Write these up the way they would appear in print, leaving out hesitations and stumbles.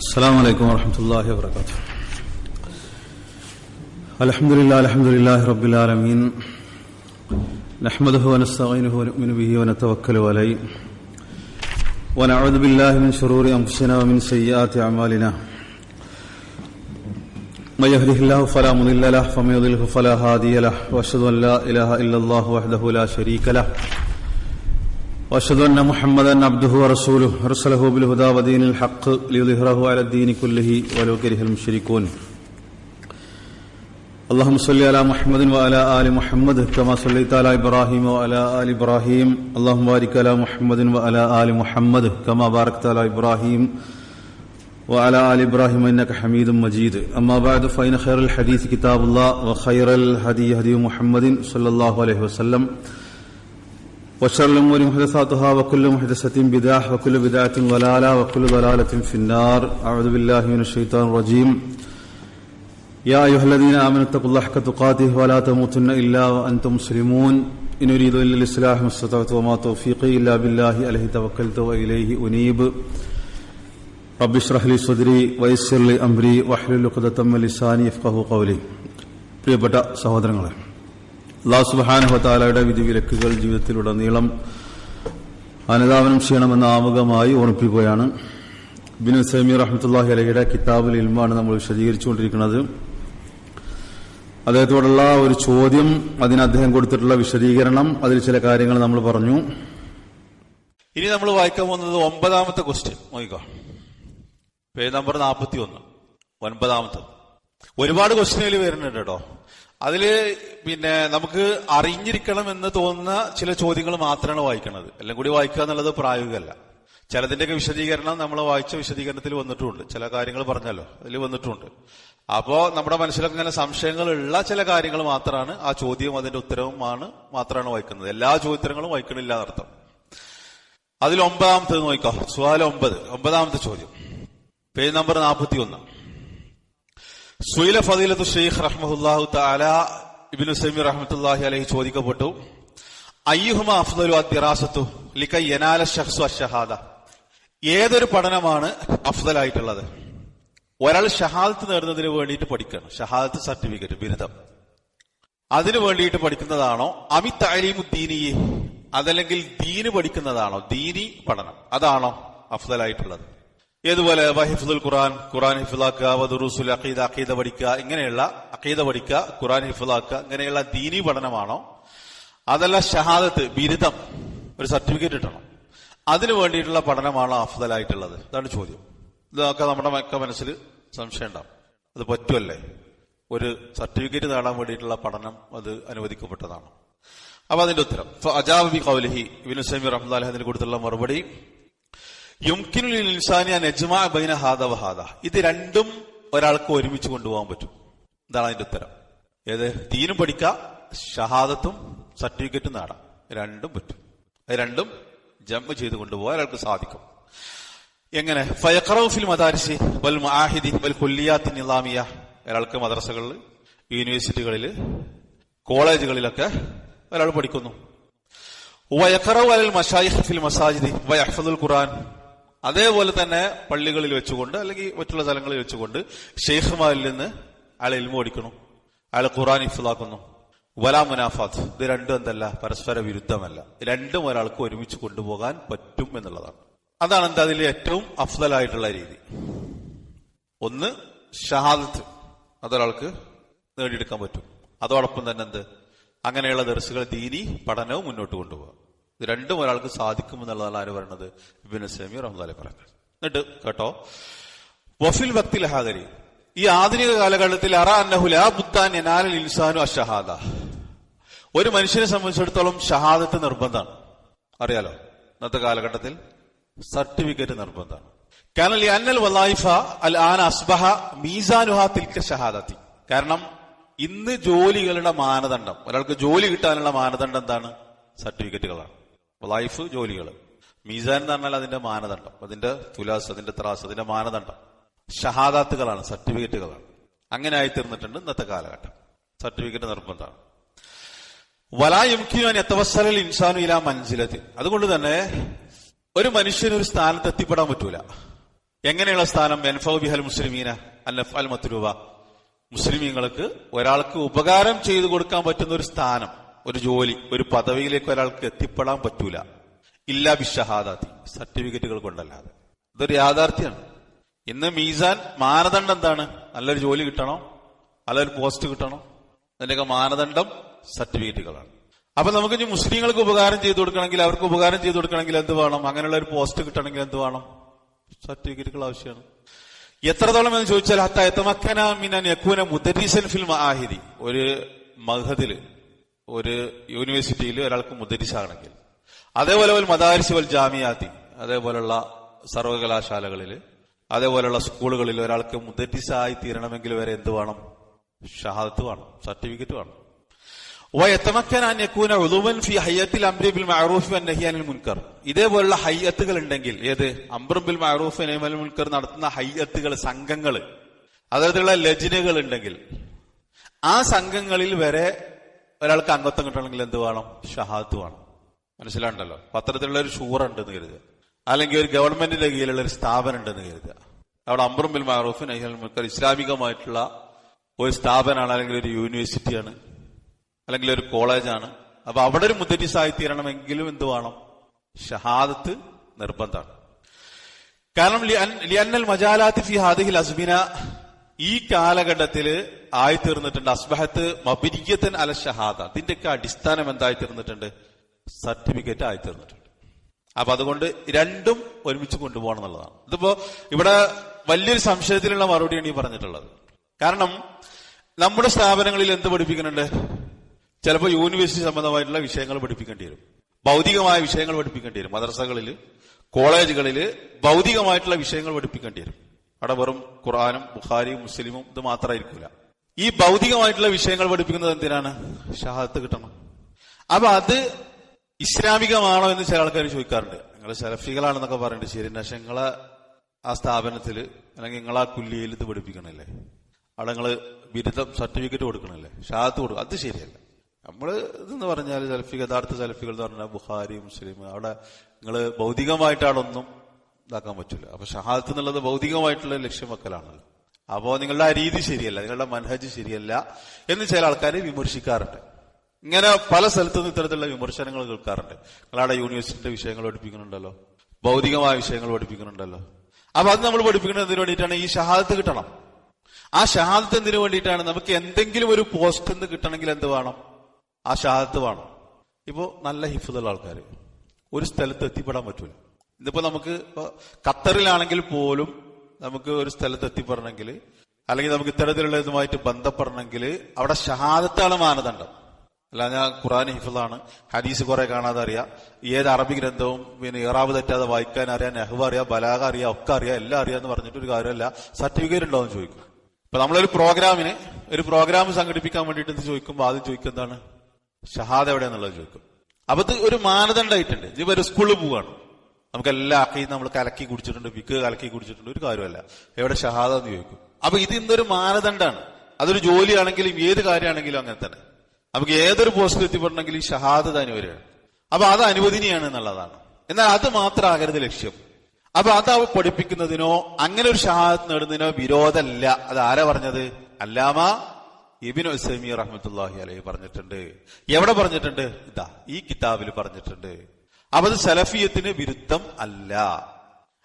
السلام عليكم ورحمة الله وبركاته. الحمد لله رب العالمين نحمده ونستعينه ونؤمن به ونتوكل عليه ونعوذ بالله من شرور أنفسنا ومن سيئات أعمالنا من يهده الله فلا مضل له ومن يضلل فلا هادي له وأشهد أن لا إله إلا الله وحده لا شريك له وأشهد أن محمدا عبده ورسوله أرسله بالهدى ودين الحق ليظهره على الدين كله ولو كره المشركون. اللهم صل على محمد وعلى آل محمد كما صليت على إبراهيم وعلى آل إبراهيم. اللهم بارك على محمد وعلى آل محمد كما باركت على إبراهيم وعلى آل إبراهيم إنك حميد مجيد. أما بعد فإن خير الحديث كتاب الله وخير الهدي هدي محمد صلى الله عليه وسلم وشر الأمور محدثاتها وكل محدثة بدعة وكل بدعة ضلالة وكل ضلالة في النار. أعوذ بالله من الشيطان الرجيم. يا أيها الذين آمنوا اتقوا الله حق تقاته ولا تموتن إلا وأنتم مسلمون. إن أريد إلا الإصلاح ما استطعت وما توفيقي إلا بالله عليه توكلت وإليه أنيب. رب اشرح لي صدري ويسر لي أمري واحلل عقدة من لساني يفقهوا قولي. പ്രിയപ്പെട്ട സഹോദരങ്ങളെ, അല്ലാഹു സുബ്ഹാനഹു വ തആലയുടെ വിധിവിലക്കുകൾ ജീവിതത്തിലുടനീളം അനുധാവനം ചെയ്യണമെന്ന ആമുഖമായി ഓർമ്മിപ്പിക്കുകയാണ്. ഇബ്നു ഉസൈമീൻ റഹ്മത്തുള്ളാഹി അലൈഹിയുടെ കിതാബുൽ ഇൽമാണ് നമ്മൾ വിശദീകരിച്ചുകൊണ്ടിരിക്കുന്നത്. അദ്ദേഹത്തോടുള്ള ഒരു ചോദ്യം, അതിന് അദ്ദേഹം കൊടുത്തിട്ടുള്ള വിശദീകരണം, അതിൽ ചില കാര്യങ്ങൾ നമ്മൾ പറഞ്ഞു. ഇനി നമ്മൾ വായിക്കാൻ പോകുന്നത് 9ാമത്തെ ക്വസ്റ്റ്യൻ നോക്കിക്കോ. Page number 41, 9ാമത്തെ. ഒരുപാട് ക്വസ്റ്റ്യനുകൾ വരുന്നുണ്ട് കേട്ടോ. അതില് നമുക്ക് അറിഞ്ഞിരിക്കണം എന്ന് തോന്നുന്ന ചില ചോദ്യങ്ങൾ മാത്രമാണ് വായിക്കുന്നത്. എല്ലാം കൂടി വായിക്കുക എന്നുള്ളത് പ്രായോഗികമല്ല. ചിലതിന്റെയൊക്കെ വിശദീകരണം നമ്മൾ വായിച്ച വിശദീകരണത്തിൽ വന്നിട്ടുണ്ട്. ചില കാര്യങ്ങൾ പറഞ്ഞല്ലോ, അതിൽ വന്നിട്ടുണ്ട്. അപ്പോ നമ്മുടെ മനസ്സിലൊക്കെ ഇങ്ങനെ സംശയങ്ങളുള്ള ചില കാര്യങ്ങൾ മാത്രമാണ്, ആ ചോദ്യവും അതിന്റെ ഉത്തരവും മാത്രമാണ് വായിക്കുന്നത്. എല്ലാ ചോദ്യങ്ങളും വായിക്കണില്ല എന്നർത്ഥം. അതിൽ 9ാമത്തേത് നോക്കാം. സുആൽ 9, 9ാമത്തെ ചോദ്യം, പേജ് നമ്പർ 41. സുയില ഫദീലത്തു ഷെയ്ഖ് റഹ്മഹുല്ലാഹു തആല ഇബ്നു ഉസൈമീൻ റഹ്മത്തുള്ളാഹി അലൈഹി ചോദിക്കപ്പെട്ടു, അയ്യുഹുമ അഫ്ദലു അദ്ദിറാസത്തു ലികൈ യനാല ശഖ്സു അശ്ശഹാദ. ഏതൊരു പഠനമാണ് അഫ്ദലായിട്ടുള്ളത്? ഒരാൾ ഷഹാദത്ത് നേടുന്നതിന് വേണ്ടിയിട്ട് പഠിക്കണം. ഷഹാദത്ത് സർട്ടിഫിക്കറ്റ്, ബിരുദം, അതിനു വേണ്ടിയിട്ട് പഠിക്കുന്നതാണോ? അമി തഅലീമു ദീനി, അതല്ലെങ്കിൽ ദീന് പഠിക്കുന്നതാണോ? ദീനി പഠനം, അതാണോ അഫ്ദലായിട്ടുള്ളത്? ഏതുപോലെ വഹിഫ്ദുൽ ഖുർആൻ, ഖുർആൻ ഹിഫ്ളാക്കുക, വദുറൂസുൽ അഖീദ, അഖീദ പഠിക്കുക, ഇങ്ങനെയുള്ള അഖീദ പഠിക്കുക, ഖുർആൻ ഹിഫ്ളാക്കുക, ഇങ്ങനെയുള്ള ദീനി പഠനമാണോ? അതല്ല ഷഹാദത്ത്, ബിരുദം, ഒരു സർട്ടിഫിക്കറ്റ് കിട്ടണം, അതിനു വേണ്ടിയിട്ടുള്ള പഠനമാണോ അഫ്ദലായിട്ടുള്ളത്? ഇതാണ് ചോദ്യം. ഇതൊക്കെ നമ്മുടെ മനസ്സിൽ സംശയം ഉണ്ടാവും. അത് പറ്റുമല്ലേ? ഒരു സർട്ടിഫിക്കറ്റ് നേടാൻ വേണ്ടിയിട്ടുള്ള പഠനം അത് അനുവദിക്കപ്പെട്ടതാണ്. അപ്പൊ അതിന്റെ ഉത്തരം അജാബ് ബി ഖൗലിഹി, ഇബ്നു ഉസൈമീൻ റഹ്മത്തുള്ളാഹി അതിന് കൊടുത്തുള്ള മറുപടി, യുംകിനു ലിൽ ഇൻസാനി അൻ യജ്മഅ ബൈന ഹാദ വ ഹാദ. ഇത് രണ്ടും ഒരാൾക്ക് ഒരുമിച്ച് കൊണ്ടുപോകാൻ പറ്റും. ഇതാണ് അതിന്റെ ഉത്തരം. ഏത്? ദീനും പഠിക്കാം, ഷഹാദത്തും സർട്ടിഫിക്കറ്റും നേടാം. രണ്ടും പറ്റും. അത് രണ്ടും ജംഅ് ചെയ്ത് കൊണ്ടുപോകാൻ ഒരാൾക്ക് സാധിക്കും. എങ്ങനെ? ഫയഖറഉ ഫിൽ മദാരിസി വൽ മആഹിദി വൽ കുല്ലിയാത്തി നിസാമിയ. ഒരാൾക്ക് മദ്രസകളിൽ, യൂണിവേഴ്സിറ്റികളിൽ, കോളേജുകളിലൊക്കെ ഒരാൾ പഠിക്കുന്നു. വയഖറഉ അലൽ മശായിഖ് ഫിൽ മസാജിദി വയഹ്ഫദുൽ ഖുർആൻ. അതേപോലെ തന്നെ പള്ളികളിൽ വെച്ചുകൊണ്ട് അല്ലെങ്കിൽ മറ്റുള്ള സ്ഥലങ്ങളിൽ വെച്ചുകൊണ്ട് ഷെയ്ഖുമാരിൽ നിന്ന് അയാൾ ഇൽമു പഠിക്കുന്നു, അയാൾ ഖുർആൻ ഹിഫ്ളാക്കുന്നു. വലാ മുനാഫാത്ത്. ഇത് രണ്ടും എന്തല്ല? പരസ്പര വിരുദ്ധമല്ല. രണ്ടും ഒരാൾക്ക് ഒരുമിച്ച് കൊണ്ടുപോകാൻ പറ്റും എന്നുള്ളതാണ്. അതാണ് എന്താ അതിൽ ഏറ്റവും അഫ്ദലായിട്ടുള്ള രീതി. ഒന്ന് ഷഹാദത്ത്, അതൊരാൾക്ക് നേടിയെടുക്കാൻ പറ്റും. അതോടൊപ്പം തന്നെ എന്ത്? അങ്ങനെയുള്ള ദർസുകൾ, ദീനി പഠനവും മുന്നോട്ട് കൊണ്ടുപോകാം. ഇത് രണ്ടും ഒരാൾക്ക് സാധിക്കും എന്നുള്ളതാണ് ആര് പറയുന്നത്? ഇബ്നു ഉസൈമീൻ റഹ്മത്തുള്ളാഹി പറയുന്നത്. എന്നിട്ട് കേട്ടോ, വഫിൽ വഖ്തിൽ ഹാദിരി, ഈ ആധുനിക കാലഘട്ടത്തിൽ അറ അന്നഹു ലാ ബുദ്ദാൻ യനാലൽ ഇൻസാനു അശ്ശഹാദ. ഒരു മനുഷ്യനെ സംബന്ധിച്ചിടത്തോളം ഷഹാദത്ത് നിർബന്ധമാണ്. അറിയാലോ, ഇന്നത്തെ കാലഘട്ടത്തിൽ സർട്ടിഫിക്കറ്റ് നിർബന്ധമാണ്. കാരണം ലിഅന്നൽ വളായിഫ അൽ ആന അസ്ബഹ മീസാനുഹാ തിൽക ഷഹാദത്തി. കാരണം ഇന്ന് ജോലികളുടെ മാനദണ്ഡം, ഒരാൾക്ക് ജോലി കിട്ടാനുള്ള മാനദണ്ഡം എന്താണ്? സർട്ടിഫിക്കറ്റുകളാണ്. വളായിഫ്, ജോലികൾ. മീസാൻ എന്ന് പറഞ്ഞാൽ അതിന്റെ മാനദണ്ഡം, അതിന്റെ തുലാസ്, അതിന്റെ ത്രാസ്, അതിന്റെ മാനദണ്ഡം ഷഹാദാത്തുകളാണ്, സർട്ടിഫിക്കറ്റുകളാണ്. അങ്ങനെ ആയിത്തീർന്നിട്ടുണ്ട് ഇന്നത്തെ കാലഘട്ടം. സർട്ടിഫിക്കറ്റ് നിർബന്ധമാണ്. വലാ യുംകിനു അൻ യതവസ്സലൽ ഇൻസാനു ഇലാ മൻസിലത്തി. അതുകൊണ്ട് തന്നെ ഒരു മനുഷ്യന് ഒരു സ്ഥാനത്ത് എത്തിപ്പെടാൻ പറ്റൂല. എങ്ങനെയുള്ള സ്ഥാനം? എൻഫൗ ബിഹൽ മുസ്ലിമീന അൽ മത്ലൂബ, മുസ്ലിമീങ്ങൾക്ക് ഒരാൾക്ക് ഉപകാരം ചെയ്തു കൊടുക്കാൻ പറ്റുന്ന ഒരു സ്ഥാനം, ഒരു ജോലി, ഒരു പദവിയിലേക്ക് ഒരാൾക്ക് എത്തിപ്പെടാൻ പറ്റൂല ഇല്ലാ ബിഷഹാദാത്തി, സർട്ടിഫിക്കറ്റുകൾ കൊണ്ടല്ലാതെ. ഇതൊരു യാഥാർത്ഥ്യമാണ്. ഇന്ന് മീസാൻ മാനദണ്ഡം എന്താണ്? നല്ലൊരു ജോലി കിട്ടണോ, നല്ലൊരു പോസ്റ്റ് കിട്ടണോ, അതിന്റെയൊക്കെ മാനദണ്ഡം സർട്ടിഫിക്കറ്റുകളാണ്. അപ്പൊ നമുക്ക് ഇനി മുസ്ലിങ്ങൾക്ക് ഉപകാരം ചെയ്തു കൊടുക്കണമെങ്കിൽ, അവർക്ക് ഉപകാരം ചെയ്തു കൊടുക്കണമെങ്കിൽ എന്ത് വേണം? അങ്ങനെയുള്ള ഒരു പോസ്റ്റ് കിട്ടണമെങ്കിൽ എന്ത് വേണം? സർട്ടിഫിക്കറ്റുകൾ ആവശ്യമാണ്. എത്രത്തോളം എന്ന് ചോദിച്ചാൽ ഹത്താ യതമക്കന മിൻ യകൂന മുദരിസൻ ഫിൽ മആഹിദി, ഒരു മഹദില്, ഒരു യൂണിവേഴ്സിറ്റിയിൽ ഒരാൾക്ക് മുദരിസാണെങ്കിൽ, അതേപോലെ മദാരിസ് വൽ ജാമിയാത്തി, അതേപോലുള്ള സർവകലാശാലകളിൽ, അതേപോലെയുള്ള സ്കൂളുകളിൽ ഒരാൾക്ക് മുദരിസായി തീരണമെങ്കിൽ വരെ എന്ത് വേണം? ഷഹാദത്ത് വേണം, സർട്ടിഫിക്കറ്റ് വേണം. വയതമക്കന അൻ യകൂന ഉദുവൻ ഫി ഹയ്യത്തിൽ അംരി ബിൽ മഅറൂഫ് വന്നഹി അനിൽ മുൻകർ, ഇതേപോലുള്ള ഹയ്യത്തുകൾ ഉണ്ടെങ്കിൽ, ഏത് അംറും ബിൽ മഅറൂഫ് നഹി അനിൽ മുൻകർ നടത്തുന്ന ഹയ്യത്തുകൾ, സംഘങ്ങൾ, അത്തരത്തിലുള്ള ലജ്നകൾ ഉണ്ടെങ്കിൽ, ആ സംഘങ്ങളിൽ വരെ ഒരാൾക്ക് അംഗത്വം കിട്ടണമെങ്കിൽ എന്ത് വേണം? ഷഹാദത്ത് വേണം. മനസ്സിലാണ്ടല്ലോ? പത്രത്തിലുള്ള ഒരു ഷൂറ ഉണ്ടെന്ന് കരുതുക, അല്ലെങ്കിൽ ഒരു ഗവൺമെന്റിന്റെ കീഴിലുള്ള ഒരു സ്ഥാപനം ഉണ്ടെന്ന് കരുതുക. അവിടെ അംറും ബിൽ മഅറൂഫ് നഹി അനിൽ മുൻകർ ഇസ്ലാമികമായിട്ടുള്ള ഒരു സ്ഥാപനമാണ്, അല്ലെങ്കിൽ ഒരു യൂണിവേഴ്സിറ്റിയാണ്, അല്ലെങ്കിൽ ഒരു കോളേജാണ്. അപ്പൊ അവിടെ ഒരു മുദരിസായി തീരണമെങ്കിലും എന്ത് വേണം? ഷഹാദത്ത് നിർബന്ധമാണ്. കാരണം ലിഅന്നൽ മജാലാത്തി ഫി ഹാദിഹിൽ അസ്മിന, ഈ കാലഘട്ടത്തിൽ ആയിത്തീർന്നിട്ടുണ്ട് അസ്ബഹത്ത് മബ്നിയത്തൻ അല ഷഹാദ, ഇതിന്റെയൊക്കെ അടിസ്ഥാനം എന്തായി തീർന്നിട്ടുണ്ട്? സർട്ടിഫിക്കറ്റ് ആയിത്തീർന്നിട്ടുണ്ട്. അപ്പൊ അതുകൊണ്ട് രണ്ടും ഒരുമിച്ച് കൊണ്ടുപോകണം എന്നുള്ളതാണ്. ഇതിപ്പോ ഇവിടെ വലിയൊരു സംശയത്തിലുള്ള മറുപടിയാണ് ഈ പറഞ്ഞിട്ടുള്ളത്. കാരണം നമ്മുടെ സ്ഥാപനങ്ങളിൽ എന്ത് പഠിപ്പിക്കുന്നുണ്ട്? ചിലപ്പോൾ യൂണിവേഴ്സിറ്റി സംബന്ധമായിട്ടുള്ള വിഷയങ്ങൾ പഠിപ്പിക്കേണ്ടി വരും, ഭൗതികമായ വിഷയങ്ങൾ പഠിപ്പിക്കേണ്ടി വരും. മദ്രസകളിൽ, കോളേജുകളിൽ ഭൗതികമായിട്ടുള്ള വിഷയങ്ങൾ പഠിപ്പിക്കേണ്ടി വരും. അവിടെ വെറും ഖുർആനും ബുഖാരിയും മുസ്ലിമും ഇത് മാത്രമായിരിക്കില്ല. ഈ ഭൗതികമായിട്ടുള്ള വിഷയങ്ങൾ പഠിപ്പിക്കുന്നത് എന്തിനാണ്? ഷഹാദത്ത് കിട്ടണം. അപ്പൊ അത് ഇസ്ലാമികമാണോ എന്ന് ചില ആൾക്കാർ ചോദിക്കാറുണ്ട്. നിങ്ങൾ സലഫികളാണെന്നൊക്കെ പറഞ്ഞിട്ട് ശരി, പക്ഷെ നിങ്ങളെ ആ സ്ഥാപനത്തിൽ അല്ലെങ്കിൽ നിങ്ങളാ കുല്ലിയിൽ ഇത് പഠിപ്പിക്കണല്ലേ, അവിടെ നിങ്ങൾ ബിരുദം സർട്ടിഫിക്കറ്റ് കൊടുക്കണല്ലേ, ഷഹാദത്ത് കൊടുക്കും, അത് ശരിയല്ല. നമ്മള് ഇതെന്ന് പറഞ്ഞാൽ യഥാർത്ഥ സലഫികൾ എന്ന് പറഞ്ഞാൽ ബുഖാരി മുസ്ലിം, അവിടെ നിങ്ങൾ ഭൗതികമായിട്ട് അവിടെ ഒന്നും ഇതാക്കാൻ പറ്റില്ല. അപ്പൊ ഷഹാദത്ത് എന്നുള്ളത് ഭൗതികമായിട്ടുള്ള ലക്ഷ്യം വെക്കലാണല്ലോ. അപ്പോ നിങ്ങളുടെ ആ രീതി ശരിയല്ല, നിങ്ങളുടെ മൻഹജ് ശരിയല്ല എന്ന് ചില ആൾക്കാർ വിമർശിക്കാറുണ്ട്. ഇങ്ങനെ പല സ്ഥലത്തുനിന്ന് ഇത്തരത്തിലുള്ള വിമർശനങ്ങൾ കേൾക്കാറുണ്ട്. നിങ്ങളവിടെ യൂണിവേഴ്സിറ്റിന്റെ വിഷയങ്ങൾ പഠിപ്പിക്കുന്നുണ്ടല്ലോ, ഭൗതികമായ വിഷയങ്ങൾ പഠിപ്പിക്കുന്നുണ്ടല്ലോ. അപ്പൊ അത് നമ്മൾ പഠിപ്പിക്കുന്നത് എന്തിനു വേണ്ടിയിട്ടാണ്? ഈ ഷഹാദത്ത് കിട്ടണം. ആ ഷഹാദത്ത് എന്തിനു വേണ്ടിയിട്ടാണ്? നമുക്ക് എന്തെങ്കിലും ഒരു പോസ്റ്റ് എന്ന് കിട്ടണമെങ്കിൽ എന്ത് വേണം? ആ ഷഹാദത്ത് വേണം. ഇപ്പോ നല്ല ഹിഫ്ദുള്ള ആൾക്കാർ ഒരു സ്ഥലത്ത് എത്തിപ്പെടാൻ പറ്റൂല. ഇതിപ്പോ നമുക്ക് ഖത്തറിലാണെങ്കിൽ പോലും നമുക്ക് ഒരു സ്ഥലത്ത് എത്തിപ്പെടണമെങ്കിൽ, അല്ലെങ്കിൽ നമുക്ക് ഇത്തരത്തിലുള്ള ഇതുമായിട്ട് ബന്ധപ്പെടണമെങ്കിൽ അവിടെ ഷഹാദത്താണ് മാനദണ്ഡം. അല്ല ഞാൻ ഖുർആൻ ഹിഫ്ളാണ്, ഹദീസ് കുറെ കാണാതെ അറിയാം, ഏത് അറബി ഗ്രന്ഥവും പിന്നെ ഇറാബ് തെറ്റാതെ വായിക്കാൻ അറിയാം, നെഹ്വ് അറിയാം, ബലാഗ അറിയാം, ഒക്കെ അറിയാം, എല്ലാം അറിയാന്ന് പറഞ്ഞിട്ട് ഒരു കാര്യമല്ല. സർട്ടിഫിക്കറ്റ് ഉണ്ടോ എന്ന് ചോദിക്കും. ഇപ്പൊ നമ്മളൊരു പ്രോഗ്രാം സംഘടിപ്പിക്കാൻ വേണ്ടിയിട്ട് എന്ത് ചോദിക്കുമ്പോൾ ആദ്യം ചോദിക്കും എന്താണ്? ഷഹാദ എവിടെയാന്നുള്ളത് ചോദിക്കും. അപ്പൊ ഇത് ഒരു മാനദണ്ഡമായിട്ടുണ്ട്. ഇപ്പൊ ഒരു സ്കൂളിൽ പോവാണ്, നമുക്ക് എല്ലാ അക്കീന്ന് നമ്മൾ കലക്കി കുടിച്ചിട്ടുണ്ട്, വിക്ക് കലക്കി കുടിച്ചിട്ടുണ്ട്, ഒരു കാര്യമല്ല, എവിടെ ഷഹാദ എന്ന് ചോദിക്കും. അപ്പൊ ഇത് ഇന്നൊരു മാനദണ്ഡമാണ്. അതൊരു ജോലിയാണെങ്കിലും ഏത് കാര്യമാണെങ്കിലും അങ്ങനെ തന്നെ. നമുക്ക് ഏതൊരു പോസ്റ്റിൽ എത്തിപ്പെടണമെങ്കിൽ ഈ ഷഹാദത്ത് അനിവാര്യമാണ്. അപ്പൊ അത് അനുവദനീയാണ് എന്നുള്ളതാണ്. എന്നാൽ അത് മാത്രമാകരുത് ലക്ഷ്യം. അപ്പൊ അത് പഠിപ്പിക്കുന്നതിനോ അങ്ങനെ ഒരു ഷഹാദത്ത് നേടുന്നതിനോ വിരോധമല്ല. അത് ആരാ പറഞ്ഞത്? അല്ലാമ ഇബ്നു ഉസൈമീൻ റഹ്മത്തുള്ളാഹി അലൈഹി പറഞ്ഞിട്ടുണ്ട്. എവിടെ പറഞ്ഞിട്ടുണ്ട്? ഇതാ ഈ കിതാബിൽ പറഞ്ഞിട്ടുണ്ട്. അപ്പൊ അത് സലഫിയത്തിന് വിരുദ്ധം അല്ല.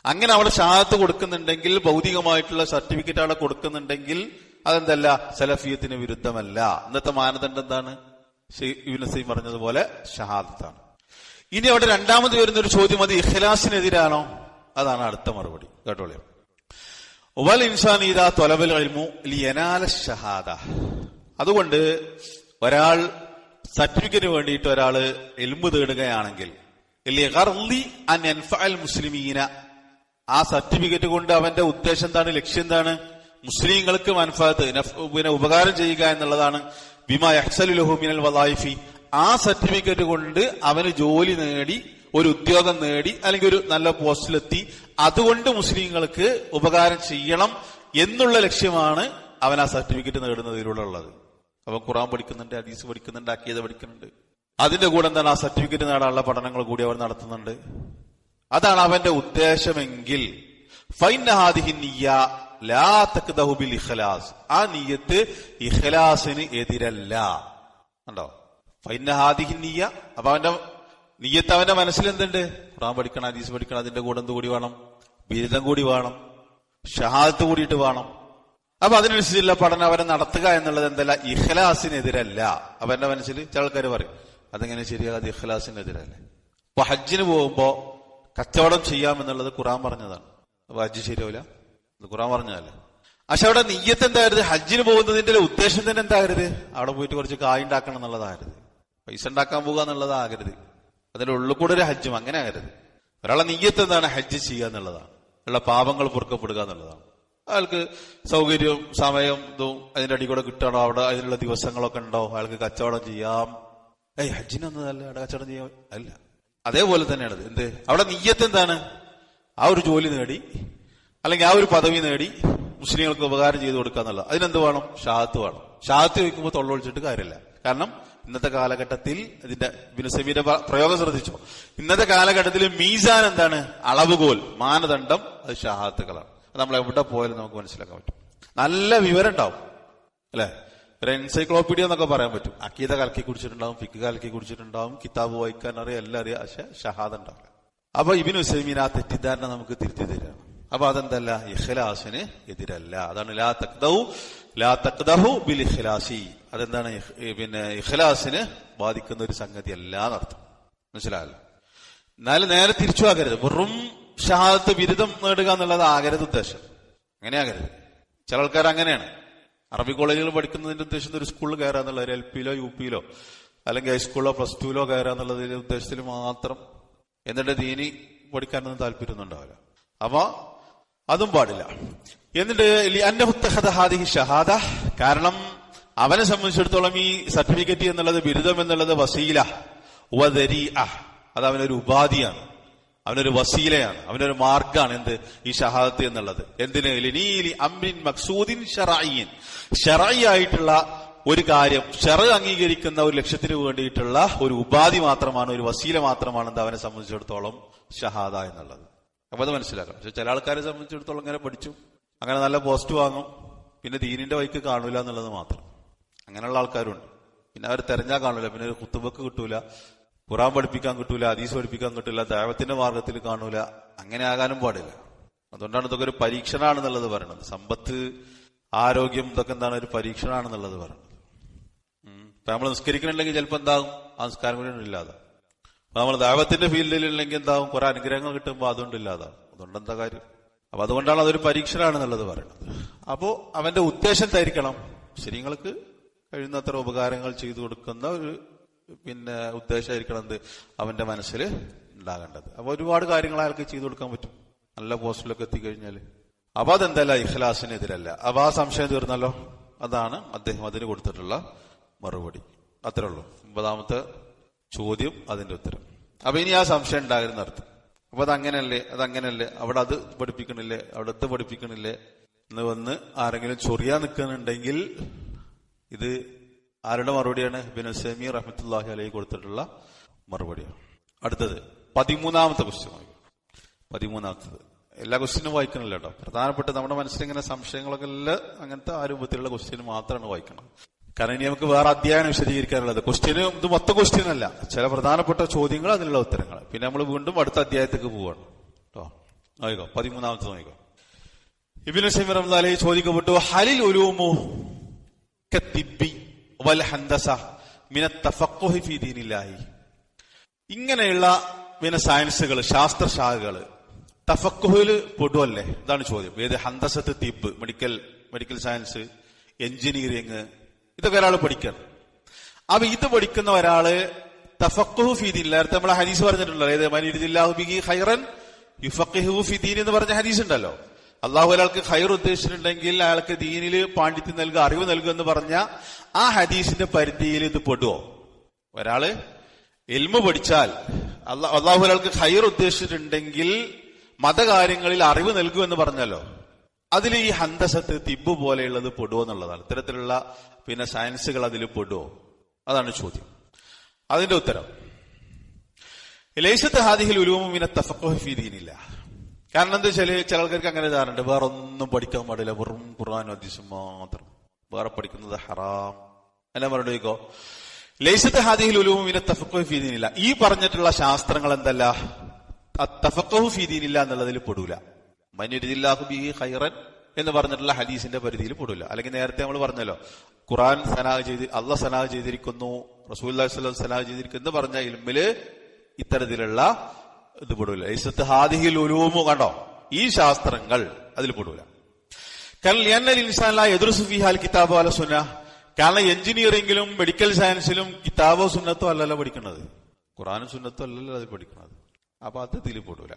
അങ്ങനെ അവിടെ ഷഹാദത്ത് കൊടുക്കുന്നുണ്ടെങ്കിൽ, ഭൗതികമായിട്ടുള്ള സർട്ടിഫിക്കറ്റ് അവിടെ കൊടുക്കുന്നുണ്ടെങ്കിൽ അതെന്തല്ല? സലഫിയത്തിന് വിരുദ്ധമല്ല. ഇന്നത്തെ മാനദണ്ഡം എന്താണ്? ഇബ്നു ഉസൈമീൻ പറഞ്ഞതുപോലെ ഷഹാദത്താണ്. ഇനി അവിടെ രണ്ടാമത് വരുന്നൊരു ചോദ്യം, അത് ഇഖ്ലാസിനെതിരാണോ? അതാണ് അടുത്ത മറുപടി. കേട്ടോളൂ. വൽ ഇൻസാനി ഇദാ ത്വലബൽ ഇൽമു ലിയനാല ഷഹാദ. അതുകൊണ്ട് ഒരാൾ സർട്ടിഫിക്കറ്റിന് വേണ്ടിയിട്ട് ഒരാള് ഇൽമു തേടുകയാണെങ്കിൽ അൻ യൻഫഅൽ മുസ്ലിമീന, ആ സർട്ടിഫിക്കറ്റ് കൊണ്ട് അവന്റെ ഉദ്ദേശം എന്താണ്? ലക്ഷ്യം എന്താണ്? മുസ്ലിങ്ങൾക്ക് മൻഫഅത്ത് പിന്നെ ഉപകാരം ചെയ്യുക എന്നുള്ളതാണ്. ബിമാ യഹ്സലു ലഹു മിനൽ വളായിഫി, ആ സർട്ടിഫിക്കറ്റ് കൊണ്ട് അവന് ജോലി നേടി, ഒരു ഉദ്യോഗം നേടി, അല്ലെങ്കിൽ ഒരു നല്ല പോസ്റ്റിലെത്തി, അതുകൊണ്ട് മുസ്ലിങ്ങൾക്ക് ഉപകാരം ചെയ്യണം എന്നുള്ള ലക്ഷ്യമാണ് അവൻ ആ സർട്ടിഫിക്കറ്റ് നേടുന്നതിലൂടെ ഉള്ളത്. അവൻ ഖുർആൻ പഠിക്കുന്നുണ്ട്, ഹദീസ് പഠിക്കുന്നുണ്ട്, അഖീദ പഠിക്കുന്നുണ്ട്. അതിന്റെ കൂടെ എന്താണ്? ആ സർട്ടിഫിക്കറ്റ് നേടാനുള്ള പഠനങ്ങൾ കൂടി അവർ നടത്തുന്നുണ്ട്. അതാണ് അവന്റെ ഉദ്ദേശമെങ്കിൽ ഫൈന്ന ഹാദിഹി നിയ്യ ലാ തഖ്ദഹു ബിൽ ഇഖ്ലാസ്. ആ നിയ്യത്ത് ഇഖ്ലാസിന് എതിരല്ല. കണ്ടോ? ഫൈന്ന ഹാദിഹി നിയ്യ. അപ്പൊ അവന്റെ നിയ്യത്ത് അവന്റെ മനസ്സിൽ എന്തുണ്ട്? ഖുർആൻ പഠിക്കണം, ഹദീസ് പഠിക്കണം, അതിന്റെ കൂടെ എന്ത് കൂടി വേണം? ബിരുദം കൂടി വേണം, ഷഹാദത്ത് കൂടിയിട്ട് വേണം. അപ്പൊ അതിനനുസരിച്ചുള്ള പഠനം അവരെ നടത്തുക എന്നുള്ളത് എന്തല്ല? ഇഖ്ലാസിനെതിരല്ല. അവന്റെ മനസ്സിൽ ചില ആൾക്കാർ പറയും അതെങ്ങനെ ശരിയാ, അത് ഇഖ്ലാസിനെതിരല്ലേ. അപ്പൊ ഹജ്ജിന് പോകുമ്പോ കച്ചവടം ചെയ്യാമെന്നുള്ളത് ഖുർആൻ പറഞ്ഞതാണ്. അപ്പൊ ഹജ്ജ് ശരിയാവില്ല, അത് ഖുർആൻ പറഞ്ഞതല്ല. പക്ഷെ അവിടെ നിയ്യത്ത് എന്താകരുത്? ഹജ്ജിന് പോകുന്നതിന്റെ ഉദ്ദേശം തന്നെ എന്താകരുത്? അവിടെ പോയിട്ട് കുറച്ച് കായ് ഉണ്ടാക്കണം എന്നുള്ളതാകരുത്, പൈസ ഉണ്ടാക്കാൻ പോകുക എന്നുള്ളതാകരുത്. അതിന്റെ ഉള്ളിൽ കൂടെ ഒരു ഹജ്ജും അങ്ങനെ ആകരുത്. ഒരാളെ നിയ്യത്ത് എന്താണ്? ഹജ്ജ് ചെയ്യുക എന്നുള്ളതാണ്, ഉള്ള പാപങ്ങൾ പൊറുക്കപ്പെടുക എന്നുള്ളതാണ്. അയാൾക്ക് സൗകര്യവും സമയം ഇതും അതിന്റെ അടി കൂടെ കിട്ടണോ, അവിടെ അതിനുള്ള ദിവസങ്ങളൊക്കെ ഉണ്ടോ, അയാൾക്ക് കച്ചവടം ചെയ്യാം. ഹജ്ജിനൊന്നല്ല അവിടെ കച്ചവടം ചെയ്യാം അല്ല. അതേപോലെ തന്നെയാണ് എന്ത്? അവിടെ നിയ്യത്ത് എന്താണ്? ആ ഒരു ജോലി നേടി അല്ലെങ്കിൽ ആ ഒരു പദവി നേടി മുസ്ലിങ്ങൾക്ക് ഉപകാരം ചെയ്തു കൊടുക്കുക എന്നുള്ളത്. അതിനെന്ത് വേണം? ഷഹാദത്ത് വേണം. ഷഹാദത്ത് ചോദിക്കുമ്പോൾ തൊള്ളൊളിച്ചിട്ട് കാര്യമില്ല. കാരണം ഇന്നത്തെ കാലഘട്ടത്തിൽ ഇതിന്റെ ബിനുസമീര പ്രയോഗം ശ്രദ്ധിച്ചോ? ഇന്നത്തെ കാലഘട്ടത്തിൽ മീസാൻ എന്താണ്? അളവുകോൽ, മാനദണ്ഡം അത് ഷഹാദത്തുകളാണ്. അത് നമ്മൾ എവിടെ പോയാലും നമുക്ക് മനസ്സിലാക്കാൻ പറ്റും. നല്ല വിവരം ഉണ്ടാവും അല്ലെ? ഒരു എൻസൈക്ലോപീഡിയ എന്നൊക്കെ പറയാൻ പറ്റും. അക്കീദ കലക്കി കുടിച്ചിട്ടുണ്ടാവും, ഫിഖ് കലക്കി കുടിച്ചിട്ടുണ്ടാവും, കിതാബ് വായിക്കാൻ അറിയാം, എല്ലാം അറിയാം, പക്ഷെ ഷഹാദ ഉണ്ടാവില്ല. അപ്പൊ ഇബ്നു ഉസൈമീൻ ആ തെറ്റിദ്ധാരണ നമുക്ക് തിരുത്തി തരാണ്. അപ്പൊ അതെന്തല്ല? ഇഖ്ലാസിന് എതിരല്ല. അതാണ് ലാ തഖ്ദഹു ബിൽ ഇഖ്ലാസി. അതെന്താണ്? പിന്നെ ഇഖ്ലാസിന് ബാധിക്കുന്ന ഒരു സംഗതി അല്ല എന്നർത്ഥം. മനസ്സിലായല്ലോ? എന്നാലും നേരെ തിരിച്ചു ആകരുത്. വെറും ഷഹാദത്ത് ബിരുദം നേടുക എന്നുള്ളത് ആകരുത് ഉദ്ദേശം. അങ്ങനെ ആകരുത്. ചില ആൾക്കാർ അങ്ങനെയാണ്. അറബി കോളേജുകൾ പഠിക്കുന്നതിന്റെ ഉദ്ദേശം ഒരു സ്കൂളിൽ കയറുക എന്നുള്ള, ഒരു LP-ലോ UP-ലോ അല്ലെങ്കിൽ ഹൈസ്കൂളിലോ +2-ലോ കയറുക എന്നുള്ളതിന്റെ ഉദ്ദേശത്തിൽ മാത്രം, എന്നിട്ട് ദീനി പഠിക്കാനൊന്നും താല്പര്യമൊന്നും ഉണ്ടാവില്ല. അപ്പൊ അതും പാടില്ല. എന്നിട്ട് ഷഹാദ, കാരണം അവനെ സംബന്ധിച്ചിടത്തോളം ഈ സർട്ടിഫിക്കറ്റ് എന്നുള്ളത്, ബിരുദം എന്നുള്ളത് വസീല അത് അവനൊരു ഉപാധിയാണ്, അവനൊരു വസീലയാണ്, അവനൊരു മാർഗാണ്. എന്ത്? ഈ ഷഹാദത്ത് എന്നുള്ളത്. എന്തിന്? അംരിൻ മഖ്സൂദിൻ ശറഈൻ, ശറഈ ആയിട്ടുള്ള ഒരു കാര്യം, ശറഅ് അംഗീകരിക്കുന്ന ഒരു ലക്ഷ്യത്തിന് വേണ്ടിയിട്ടുള്ള ഒരു ഉപാധി മാത്രമാണ്, ഒരു വസീല മാത്രമാണ് എന്ത് അവനെ സംബന്ധിച്ചിടത്തോളം ഷഹാദ എന്നുള്ളത്. അപ്പൊ അത് മനസ്സിലാക്കണം. പക്ഷെ ചില ആൾക്കാരെ സംബന്ധിച്ചിടത്തോളം ഇങ്ങനെ പഠിച്ചു, അങ്ങനെ നല്ല പോസ്റ്റ് വാങ്ങും, പിന്നെ ദീനിന്റെ വഴിക്ക് കാണൂല എന്നുള്ളത് മാത്രം. അങ്ങനെയുള്ള ആൾക്കാരുണ്ട്. പിന്നെ അവർ തെരഞ്ഞാൽ കാണൂല, പിന്നെ ഒരു ഖുതുബക്ക് കിട്ടൂല, ഖുർആൻ പഠിപ്പിക്കാൻ കിട്ടൂല, ഹദീസ് പഠിപ്പിക്കാൻ കിട്ടൂല, ദഅവത്തിന്റെ മാർഗത്തിൽ കാണൂല. അങ്ങനെ ആകാനും പാടില്ല. അതുകൊണ്ടാണ് ഇതൊക്കെ ഒരു പരീക്ഷണാണെന്നുള്ളത് പറയുന്നത്. സമ്പത്ത്, ആരോഗ്യം, ഇതൊക്കെ എന്താണ്? ഒരു പരീക്ഷണാണെന്നുള്ളത് പറയുന്നത്. ഇപ്പൊ നമ്മൾ നിസ്കരിക്കണമെങ്കിൽ ചിലപ്പോൾ എന്താകും? ആ നിസ്കാരം കൂടി ഇല്ലാതെ. നമ്മൾ ദഅവത്തിന്റെ ഫീൽഡിലുണ്ടെങ്കിൽ എന്താകും? കുറെ അനുഗ്രഹങ്ങൾ കിട്ടുമ്പോൾ അതുകൊണ്ട് ഇല്ലാതാകും. അതുകൊണ്ട് എന്താ കാര്യം? അപ്പൊ അതുകൊണ്ടാണ് അതൊരു പരീക്ഷണാണെന്നുള്ളത് പറയുന്നത്. അപ്പോ അവന്റെ ഉദ്ദേശം എന്തായിരിക്കണം? ശരിങ്ങൾക്ക് കഴിയുന്നത്ര ഉപകാരങ്ങൾ ചെയ്തു കൊടുക്കുന്ന ഒരു പിന്നെ ഉദ്ദേശമായിരിക്കണം എന്ത് അവന്റെ മനസ്സിൽ ഉണ്ടാകേണ്ടത്. അപ്പൊ ഒരുപാട് കാര്യങ്ങൾ അയാൾക്ക് ചെയ്തു കൊടുക്കാൻ പറ്റും, നല്ല പോസ്റ്റിലൊക്കെ എത്തിക്കഴിഞ്ഞാല്. അപ്പൊ അതെന്തല്ല? ഇഖ്ലാസിനെതിരല്ല. അപ്പൊ ആ സംശയം തീർന്നല്ലോ. അതാണ് അദ്ദേഹം അതിന് കൊടുത്തിട്ടുള്ള മറുപടി. അത്രേ ഉള്ളൂ. 9ാമത്തെ ചോദ്യം, അതിന്റെ ഉത്തരം. അപ്പൊ ഇനി ആ സംശയം ഉണ്ടാകുന്ന അർത്ഥം. അപ്പൊ അതങ്ങനെയല്ലേ, അവിടെ അത് പഠിപ്പിക്കണില്ലേ, അവിടുത്തെ പഠിപ്പിക്കണില്ലേ എന്ന് വന്ന് ആരെങ്കിലും ചൊറിയാൻ നിൽക്കുന്നുണ്ടെങ്കിൽ ഇത് ആരുടെ മറുപടിയാണ്? ഇബ്നു ഉസൈമീൻ റഹ്മത്തുള്ളാഹി അലൈഹി കൊടുത്തിട്ടുള്ള മറുപടിയാണ്. അടുത്തത് 13ാമത്തെ ക്വസ്റ്റ്യൻ. 13ാമത്തത് എല്ലാ ക്വസ്റ്റ്യനും വായിക്കണല്ലോ കേട്ടോ. പ്രധാനപ്പെട്ട നമ്മുടെ മനസ്സിലിങ്ങനെ സംശയങ്ങളൊക്കെ എല്ലാം അങ്ങനത്തെ ആ രൂപത്തിലുള്ള ക്വസ്റ്റ്യൻ മാത്രമാണ് വായിക്കണം. കാരണം ഇനി നമുക്ക് വേറെ അധ്യായം വിശദീകരിക്കാനുള്ളത്. ക്വസ്റ്റ്യന് ഇത് മൊത്തം ക്വസ്റ്റ്യൻ അല്ല, ചില പ്രധാനപ്പെട്ട ചോദ്യങ്ങൾ, അതിനുള്ള ഉത്തരങ്ങൾ. പിന്നെ നമ്മൾ വീണ്ടും അടുത്ത അധ്യായത്തേക്ക് പോവാണ് കേട്ടോ. നോക്കിക്കോ, 13ാമത്തെ നോക്കിക്കോ. ഇബ്നു ഉസൈമീൻ റഹ്മത്തുള്ളാഹി അലൈഹി ചോദിക്കപ്പെട്ടു, ഹലിൽ ഉലൂമു കത്തിബ്ബി വൽ ഹൻദസ മിന തഫഖുഹി ഫീ ദീനില്ലാഹി. ഇങ്ങനെയുള്ള പിന്നെ സയൻസുകൾ, ശാസ്ത്രശാഖകൾ തഫഖുഹിൽ പെടുവല്ലേ? ഇതാണ് ചോദ്യം. ഏത്? ഹൻദസത്ത്, തിബ്, മെഡിക്കൽ സയൻസ്, എഞ്ചിനീയറിംഗ്, ഇതൊക്കെ ഒരാൾ പഠിക്കണം. അപ്പൊ ഇത് പഠിക്കുന്ന ഒരാള് തഫഖുഹു ഫീ ദീൻ, നേരത്തെ നമ്മളെ ഹദീസ് പറഞ്ഞിട്ടുണ്ടല്ലോ, ഏത്? മൻ യുരിദില്ലാഹു ബിഹി ഖൈറൻ യുഫഖിഹു ഫീ ദീൻ എന്ന് പറഞ്ഞ ഹദീസ് ഉണ്ടല്ലോ. അള്ളാഹു ഒരാൾക്ക് ഖൈർ ഉദ്ദേശിച്ചിട്ടുണ്ടെങ്കിൽ അയാൾക്ക് ദീനിൽ പാണ്ഡിത്യം നൽകുക, അറിവ് നൽകുക എന്ന് പറഞ്ഞ ആ ഹദീസിന്റെ പരിധിയിൽ ഇത് പെടുവോ? ഒരാള് ഇൽമു പഠിച്ചാൽ, അള്ളാഹു ഒരാൾക്ക് ഖൈർ ഉദ്ദേശിച്ചിട്ടുണ്ടെങ്കിൽ മതകാര്യങ്ങളിൽ അറിവ് നൽകുമെന്ന് പറഞ്ഞല്ലോ, അതിൽ ഈ ഹന്തസത്ത്, തിബ് പോലെയുള്ളത് പെടുവോ എന്നുള്ളതാണ്. ഇത്തരത്തിലുള്ള പിന്നെ സയൻസുകൾ അതിൽ പെടുവോ? അതാണ് ചോദ്യം. അതിന്റെ ഉത്തരം ലൈസത്ത് ഹാദിഹിൽ ഉലൂമു മിന തഫഖുഹി ഫീ ദീനില്ലാഹ്. കാരണം എന്താ വെച്ചാല് ചില ആൾക്കാർക്ക് അങ്ങനെ ധാരണയുണ്ട്, വേറെ ഒന്നും പഠിക്കാൻ പാടില്ല, വെറും ഖുർആൻ ഹദീസും മാത്രം, വേറെ പഠിക്കുന്നത് ഹറാം. എല്ലാം പറഞ്ഞു ചോദിക്കോ, ലൈസത്ത് ഹാദിഹിൽ ഉലൂമിനെ തഫഖ്ഹു ഫീ ദീനില്ല. ഈ പറഞ്ഞിട്ടുള്ള ശാസ്ത്രങ്ങൾ എന്തല്ല, തഫഖ്ഹു ഫീ ദീനില്ല എന്നുള്ളതിൽ പെടൂല. മൻ യുരിദില്ലാഹു ബിഹി ഖൈറൻ എന്ന് പറഞ്ഞിട്ടുള്ള ഹദീസിന്റെ പരിധിയിൽ പെടൂല. അല്ലെങ്കിൽ നേരത്തെ നമ്മൾ പറഞ്ഞല്ലോ, ഖുർആൻ സനാഹ് ചെയ്ത് അള്ളാഹ് സനാഹ് ചെയ്തിരിക്കുന്നു, റസൂലുള്ളാഹി സ്വല്ലല്ലാഹു അലൈഹി വസല്ലം സനാഹ് ചെയ്തിരിക്കുന്നു എന്ന് പറഞ്ഞ ഇൽമില് ഇത്തരത്തിലുള്ള ഇത് പെടൂല. ലൈസത്ത് ഹാദിഹിൽ ഉലൂമു, കണ്ടോ, ഈ ശാസ്ത്രങ്ങൾ അതിൽ പെടൂല. കാരണം എഞ്ചിനീയറിംഗിലും മെഡിക്കൽ സയൻസിലും കിതാബോ സുന്നത്തോ അല്ലല്ലോ പഠിക്കുന്നത്, ഖുർആനും സുന്നത്തോ അല്ലല്ലോ അത് പഠിക്കുന്നത്. അപ്പൊ അത് ഇതിൽ പെടൂല.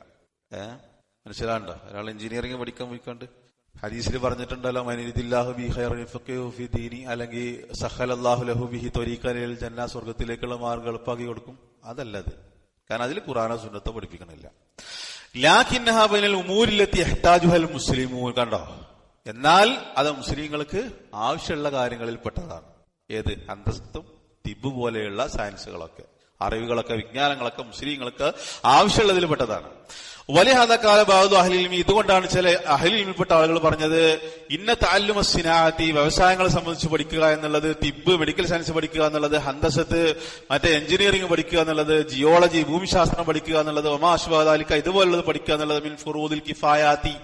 മനസ്സിലാണ്ടോ? ഒരാൾ എഞ്ചിനീയറിംഗ് പഠിക്കാൻ പോയിക്കൊണ്ട് ഹദീസിൽ പറഞ്ഞിട്ടുണ്ടല്ലോ, മനിദില്ലാഹു ബിഹി ഖൈറൻ യഫഖിഹു ഫീ ദീനി, അല്ലെങ്കിൽ സഹലല്ലാഹു ലഹു ബിഹി ത്വരീഖൻ ഇലൽ ജന്ന, സ്വർഗ്ഗത്തിലേക്കുള്ള മാർഗ്ഗം എളുപ്പമാക്കി കൊടുക്കും. അതല്ലത്. കാരണം അതിൽ ഖുർആനോ സുന്നത്തോ പഠിപ്പിക്കണില്ല. ലാകിന്നഹാ ബൈനൽ ഉമൂരില്ലത്തി യഹ്താജുഹൽ മുസ്ലിമൂൻ, കണ്ടോ, എന്നാൽ അത് മുസ്ലിങ്ങൾക്ക് ആവശ്യമുള്ള കാര്യങ്ങളിൽ പെട്ടതാണ്. ഏത്? അന്തസ്തും തിബ് പോലെയുള്ള സയൻസുകളൊക്കെ, അറിവുകളൊക്കെ, വിജ്ഞാനങ്ങളൊക്കെ മുസ്ലിങ്ങൾക്ക് ആവശ്യമുള്ളതിൽ പെട്ടതാണ്. വലിഹാദക്കാല ബാദു അഹ്ലിൽ ഇൽമി, ഇതുകൊണ്ടാണ് ചില അഹ്ലിൽ ഇൽമിൽപ്പെട്ട ആളുകൾ പറഞ്ഞത്, ഇന്ന തഅല്ലുമ സിനാഅത്തി, വ്യവസായങ്ങളെ സംബന്ധിച്ച് പഠിക്കുക എന്നുള്ളത്, തിബ് മെഡിക്കൽ സയൻസ് പഠിക്കുക എന്നുള്ളത്, ഹന്തസത്ത് മറ്റേ എഞ്ചിനീയറിംഗ് പഠിക്കുക എന്നുള്ളത്, ജിയോളജി ഭൂമിശാസ്ത്രം പഠിക്കുക എന്നുള്ളത്, വമാ അശ്ബഹ ദാലിക, ഇതുപോലുള്ളത് പഠിക്കുക എന്നുള്ളത് മിൻ ഫുറൂദിൽ കിഫായാത്തി,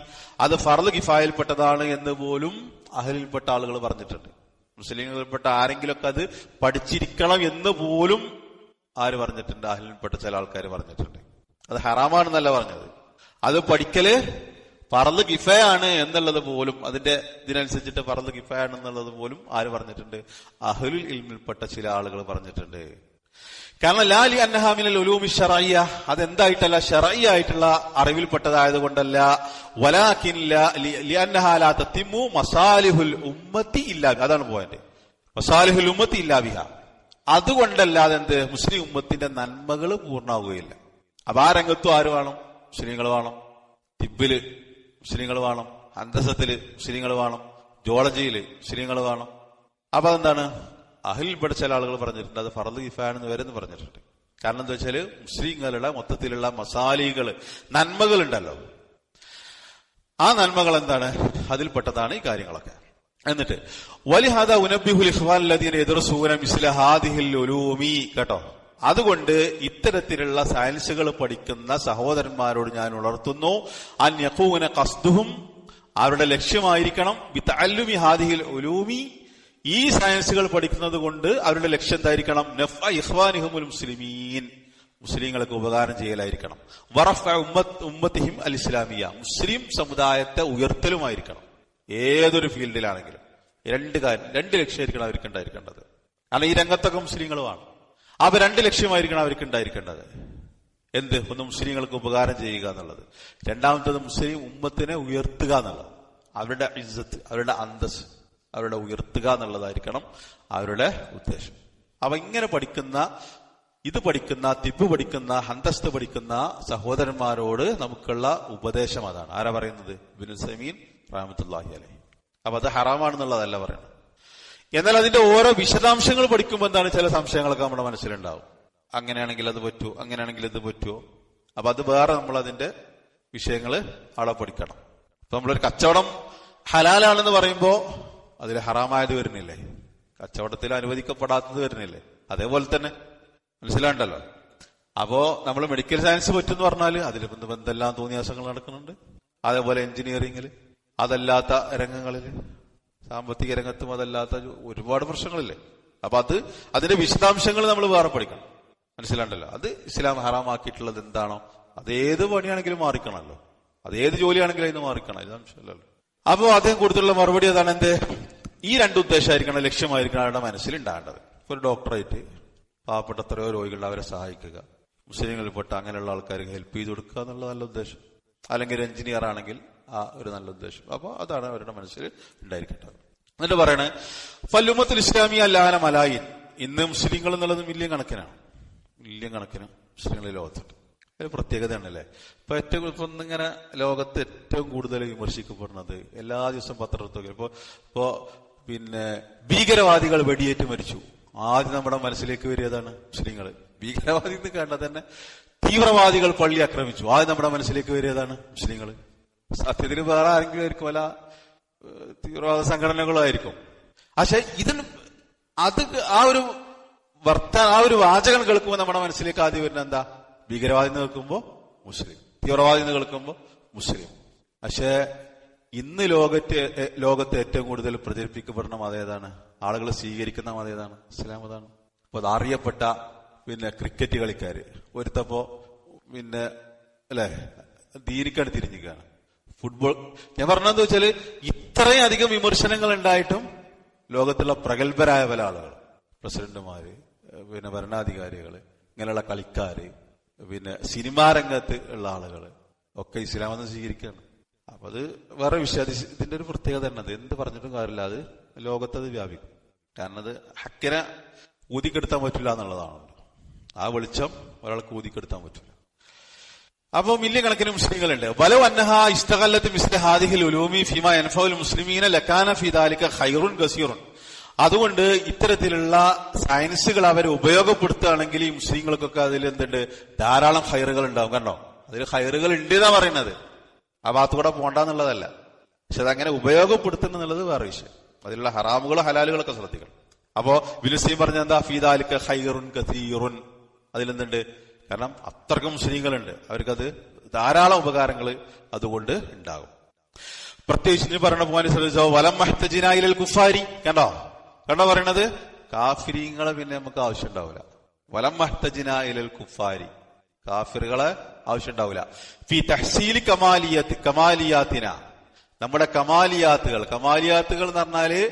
അത് ഫർദ് കിഫായയിൽപ്പെട്ടതാണ് എന്ന് പോലും അഹ്ലിൽപ്പെട്ട ആളുകൾ പറഞ്ഞിട്ടുണ്ട്. മുസ്ലിങ്ങളിൽപ്പെട്ട ആരെങ്കിലുമൊക്കെ അത് പഠിച്ചിരിക്കണം എന്ന് പോലും ആര് പറഞ്ഞിട്ടുണ്ട്? അഹ്ലിൽപ്പെട്ട ചില ആൾക്കാർ പറഞ്ഞിട്ടുണ്ട്. അത് ഹറാമാണെന്നല്ല പറഞ്ഞത്, അത് പഠിക്കല് ഫർദ് കിഫയാണ് എന്നുള്ളത് പോലും, അതിന്റെ ഇതിനനുസരിച്ചിട്ട് ഫർദ് കിഫയാണ് എന്നുള്ളത് പോലും ആര് പറഞ്ഞിട്ടുണ്ട്? അഹ്ലുൽ ഇൽമിൽപ്പെട്ട ചില ആളുകൾ പറഞ്ഞിട്ടുണ്ട്. കാരണം ലാ ലി അന്നഹാ മിനൽ ഉലൂമി ശറഇയ്യ, അതെന്തായിട്ടല്ല, ശറഈ ആയിട്ടുള്ള അറിവിൽപ്പെട്ടതായതുകൊണ്ടല്ല, വലാകിൻ ലി അന്നഹാ ലാ തതിമു മസാലിഹുൽ ഉമ്മത്തി ഇല്ലാ, അതാണ് പോയിന്റ്. മസാലിഹുൽ ഉമ്മത്തി ഇല്ലാ ബിഹാ, അതുകൊണ്ടല്ലാതെ എന്ത്, മുസ്ലിം ഉമ്മത്തിന്റെ നന്മകൾ പൂർണ്ണമാവുകയില്ല. അപ്പൊ ആ രംഗത്തും ആര് വേണം? മുസ്ലിങ്ങൾ വേണം. തിബില് മുസ്ലിങ്ങൾ വേണം, ഹന്തസത്തില് മുസ്ലിങ്ങൾ വേണം, ജോളജിയില് മുസ്ലിങ്ങൾ വേണം. അപ്പൊ അതെന്താണ്? അഹ്ലിൽപ്പെട്ട ചില ആളുകൾ പറഞ്ഞിട്ടുണ്ട് അത് ഫർദ് കിഫായാണെന്ന് വരെന്ന് പറഞ്ഞിട്ടുണ്ട്. കാരണം എന്താ വെച്ചാല് മുസ്ലിങ്ങളുടെ മൊത്തത്തിലുള്ള മസാലികള്, നന്മകളുണ്ടല്ലോ, ആ നന്മകൾ എന്താണ്? അതിൽപ്പെട്ടതാണ് ഈ കാര്യങ്ങളൊക്കെ. എന്നിട്ട് വലിഹാദ ഉനബ്ബിഹുൽ ഇഖ്വാൻ ലദീന യദ്റസൂന മിസ്ല ഹാദിഹിൽ ഉലൂമി, കേട്ടോ, അതുകൊണ്ട് ഇത്തരത്തിലുള്ള സയൻസുകൾ പഠിക്കുന്ന സഹോദരന്മാരോട് ഞാൻ ഉണർത്തുന്നു, അൻ യഖൂന ഖസ്ദുഹും, അവരുടെ ലക്ഷ്യമായിരിക്കണം, ബിതഅല്ലുമി ഹാദിഹിൽ ഉലൂമി, ഈ സയൻസുകൾ പഠിക്കുന്നത് കൊണ്ട് അവരുടെ ലക്ഷ്യം എന്തായിരിക്കണം? നഫ്അ ഇഖ്വാനിഹുൽ മുസ്ലിമീൻ, മുസ്ലിങ്ങൾക്ക് ഉപകാരം ചെയ്യലായിരിക്കണം. വറഫ ഉമ്മത്തിഹിം അൽ ഇസ്ലാമിയ, മുസ്ലിം സമുദായത്തെ ഉയർത്തലുമായിരിക്കണം. ഏതൊരു ഫീൽഡിലാണെങ്കിലും രണ്ട് ലക്ഷ്യമായിരിക്കണം അവർക്ക് ഉണ്ടായിരിക്കേണ്ടത്. കാരണം ഈ രംഗത്തൊക്കെ മുസ്ലിങ്ങളുമാണ്. അപ്പൊ രണ്ട് ലക്ഷ്യമായിരിക്കണം അവർക്ക് ഉണ്ടായിരിക്കേണ്ടത്. എന്ത്? ഒന്ന് മുസ്ലിങ്ങൾക്ക് ഉപകാരം ചെയ്യുക എന്നുള്ളത്, രണ്ടാമത്തത് മുസ്ലിം ഉമ്മത്തിനെ ഉയർത്തുക എന്നുള്ളത്, അവരുടെ ഇസ്സത്ത്, അവരുടെ അന്തസ്, അവരുടെ ഉയർത്തുക എന്നുള്ളതായിരിക്കണം അവരുടെ ഉദ്ദേശം. അപ്പൊ ഇങ്ങനെ പഠിക്കുന്ന, ഇത് പഠിക്കുന്ന, തിബ് പഠിക്കുന്ന, ഹന്തസ്ത് പഠിക്കുന്ന സഹോദരന്മാരോട് നമുക്കുള്ള ഉപദേശം അതാണ്. ആരാ പറയുന്നത്? ഇബ്നു ഉസൈമീൻ റഹ്മത്തുള്ളാഹി അലൈഹി. അപ്പൊ അത് ഹറാമാണെന്നുള്ളതല്ല പറയുന്നത്. എന്നാൽ അതിന്റെ ഓരോ വിശദാംശങ്ങൾ പഠിക്കുമ്പോൾ എന്താണ്, ചില സംശയങ്ങളൊക്കെ നമ്മുടെ മനസ്സിലുണ്ടാവും. അങ്ങനെയാണെങ്കിൽ അത് പറ്റുമോ, അങ്ങനെയാണെങ്കിൽ ഇത് പറ്റുമോ? അപ്പൊ അത് വേറെ നമ്മൾ അതിന്റെ വിഷയങ്ങൾ അവിടെ പഠിക്കണം. ഇപ്പൊ നമ്മളൊരു കച്ചവടം ഹലാലാണെന്ന് പറയുമ്പോ അതിൽ ഹറാമായത് വരുന്നില്ലേ? കച്ചവടത്തിൽ അനുവദിക്കപ്പെടാത്തത് വരുന്നില്ലേ? അതേപോലെ തന്നെ മനസ്സിലാണ്ടല്ലോ. അപ്പോ നമ്മൾ മെഡിക്കൽ സയൻസ് പറ്റുമെന്ന് പറഞ്ഞാൽ അതിൽ എന്തെല്ലാം തോന്നിയാസങ്ങൾ നടക്കുന്നുണ്ട്. അതേപോലെ എഞ്ചിനീയറിംഗിൽ, അതല്ലാത്ത രംഗങ്ങളിൽ, സാമ്പത്തിക രംഗത്തും അതല്ലാത്ത ഒരുപാട് പ്രശ്നങ്ങളില്ലേ? അപ്പൊ അതിന്റെ വിശദാംശങ്ങൾ നമ്മൾ വേറെ പഠിക്കണം. മനസ്സിലാണ്ടല്ലോ. അത് ഇസ്ലാം ഹറാമാക്കിയിട്ടുള്ളത് എന്താണോ അതേത് പണിയാണെങ്കിലും മാറിക്കണമല്ലോ, അതേത് ജോലിയാണെങ്കിലും അതിന് മാറിക്കണം. ഇത് സംശയമല്ലല്ലോ. അപ്പോ അദ്ദേഹം കൊടുത്തുള്ള മറുപടി അതാണ്, എന്ത്? ഈ രണ്ട് ഉദ്ദേശമായിരിക്കണം, ലക്ഷ്യമായിരിക്കണം അവരുടെ മനസ്സിലുണ്ടാകേണ്ടത്. ഒരു ഡോക്ടറായിട്ട് പാവപ്പെട്ട എത്രയോ രോഗികളുടെ അവരെ സഹായിക്കുക, മുസ്ലിങ്ങളിൽപ്പെട്ട അങ്ങനെയുള്ള ആൾക്കാർക്ക് ഹെൽപ്പ് ചെയ്ത് കൊടുക്കുക എന്നുള്ള നല്ല ഉദ്ദേശം. അല്ലെങ്കിൽ ഒരു എഞ്ചിനീയർ ആണെങ്കിൽ ആ ഒരു നല്ല ഉദ്ദേശം. അപ്പൊ അതാണ് അവരുടെ മനസ്സിൽ ഉണ്ടായിരിക്കേണ്ടത്. എന്നിട്ട് പറയണേ, ഫല്ലുമത്തുൽ ഇസ്ലാമി അല്ലാന മലായിൻ, ഇന്ന് മുസ്ലിങ്ങൾ എന്നുള്ളത് മില്യൺ കണക്കിനാണ്, മില്യൺ കണക്കിന് മുസ്ലിങ്ങൾ ലോകത്തുണ്ട്. ഒരു പ്രത്യേകതയാണല്ലേ. ഇപ്പൊ ഇങ്ങനെ ലോകത്ത് ഏറ്റവും കൂടുതൽ വിമർശിക്കപ്പെടുന്നത് എല്ലാ ദിവസവും പത്രത്തൊക്കെ ഇപ്പോ പിന്നെ ഭീകരവാദികൾ വെടിയേറ്റ് മരിച്ചു. ആദ്യം നമ്മുടെ മനസ്സിലേക്ക് വരികതാണ് മുസ്ലിങ്ങൾ. ഭീകരവാദി എന്ന് കണ്ടാൽ തന്നെ തീവ്രവാദികൾ പള്ളി ആക്രമിച്ചു. ആദ്യം നമ്മുടെ മനസ്സിലേക്ക് വരികതാണ് മുസ്ലിങ്ങൾ. സത്യത്തിൽ വേറെ ആരെങ്കിലും ആയിരിക്കും, അല്ല തീവ്രവാദ സംഘടനകളായിരിക്കും. പക്ഷെ ആ ഒരു വാചകം കേൾക്കുമ്പോൾ നമ്മുടെ മനസ്സിലേക്ക് ആദ്യം വരുന്ന എന്താ? ഭീകരവാദി എന്ന് കേൾക്കുമ്പോ മുസ്ലിം, തീവ്രവാദി എന്ന് കേൾക്കുമ്പോ മുസ്ലിം. പക്ഷെ ഇന്ന് ലോകത്തെ ഏറ്റവും കൂടുതൽ പ്രചരിപ്പിക്കപ്പെടുന്ന മതം ഏതാണ്? ആളുകൾ സ്വീകരിക്കുന്ന മതം ഏതാണ്? ഇസ്ലാം മതമാണ്. അപ്പൊ അത് അറിയപ്പെട്ട ക്രിക്കറ്റ് കളിക്കാര് ഒരുത്തപ്പോ അല്ലെ ദീനിക്കാണ് തിരിഞ്ഞിരിക്കുകയാണ്. ഫുട്ബോൾ ഞാൻ പറഞ്ഞതെന്ന് വെച്ചാല് ഇത്രയും അധികം വിമർശനങ്ങൾ ഉണ്ടായിട്ടും ലോകത്തുള്ള പ്രഗത്ഭരായ പല ആളുകൾ, പ്രസിഡന്റുമാര്, ഭരണാധികാരികള്, ഇങ്ങനെയുള്ള കളിക്കാര്, സിനിമാ രംഗത്ത് ഉള്ള ആളുകൾ ഒക്കെ ഇസ്ലാം മതം സ്വീകരിക്കുകയാണ്. അപ്പൊ അത് വേറെ വിഷയം. ഇതിന്റെ ഒരു പ്രത്യേകത തന്നെ, അത് എന്ത് പറഞ്ഞിട്ടും കാര്യമില്ല, അത് ലോകത്തത് വ്യാപിക്കും. കാരണം അത് ഹക്കിനെ ഊതിക്കെടുത്താൻ പറ്റില്ല എന്നുള്ളതാണല്ലോ. ആ വെളിച്ചം ഒരാൾക്ക് ഊതിക്കെടുത്താൻ പറ്റില്ല. അപ്പൊ മില്യൺ കണക്കിന് മുസ്ലിങ്ങളുണ്ട്. വലൗ അന്നഹാ ഇസ്തഗല്ലത്ത് മിസ്ല ഹാദിഹിൽ ഉലൂമി ഫീമാ യൻഫഉൽ മുസ്ലിമീന ലകാന ഫീ ദാലിക ഖൈറുൻ കസീറുൻ. അതുകൊണ്ട് ഇത്തരത്തിലുള്ള സയൻസുകൾ അവർ ഉപയോഗപ്പെടുത്തുകയാണെങ്കിൽ ഈ മുസ്ലിങ്ങൾക്കൊക്കെ അതിൽ എന്തുണ്ട്? ധാരാളം ഹൈറുകൾ ഉണ്ടാവും. കണ്ടോ, അതിൽ ഹൈറുകൾ ഉണ്ട് എന്നാ പറയുന്നത്. ആ ഭാഗത്തുകൂടെ പോണ്ടെന്നുള്ളതല്ല. പക്ഷെ അതങ്ങനെ ഉപയോഗപ്പെടുത്തുന്നുള്ളത് വേറെ വിഷയം. അതിലുള്ള ഹറാമുകളോ ഹലാലുകളൊക്കെ ശ്രദ്ധിക്കണം. അപ്പോ വിനുസീം പറഞ്ഞ എന്താ? ഫീദാലിക ഖൈറുൻ കസീറുൻ. അതിലെന്തുണ്ട്? കാരണം അത്രക്കും മുസ്ലിങ്ങളുണ്ട്, അവർക്കത് ധാരാളം ഉപകാരങ്ങൾ അതുകൊണ്ട് ഉണ്ടാകും. പ്രത്യേകിച്ച് പറഞ്ഞ പോകാൻ ശ്രദ്ധിച്ചോ, വലം മഹ്തജിനായിലൽ കുഫാരി. കണ്ടോ പറയണത്? കാഫിരീങ്ങളെ പിന്നെ നമുക്ക് ആവശ്യം ഉണ്ടാവില്ല. വലം മഹ്തജിനായിലൽ കുഫാരി, കാഫിറുകളെ ആവശ്യം ഉണ്ടാവില്ല. ഫി തഹ്സീലി കമാലിയാത്തിന, നമ്മുടെ കമാലിയാത്തുകൾ എന്ന് പറഞ്ഞാല്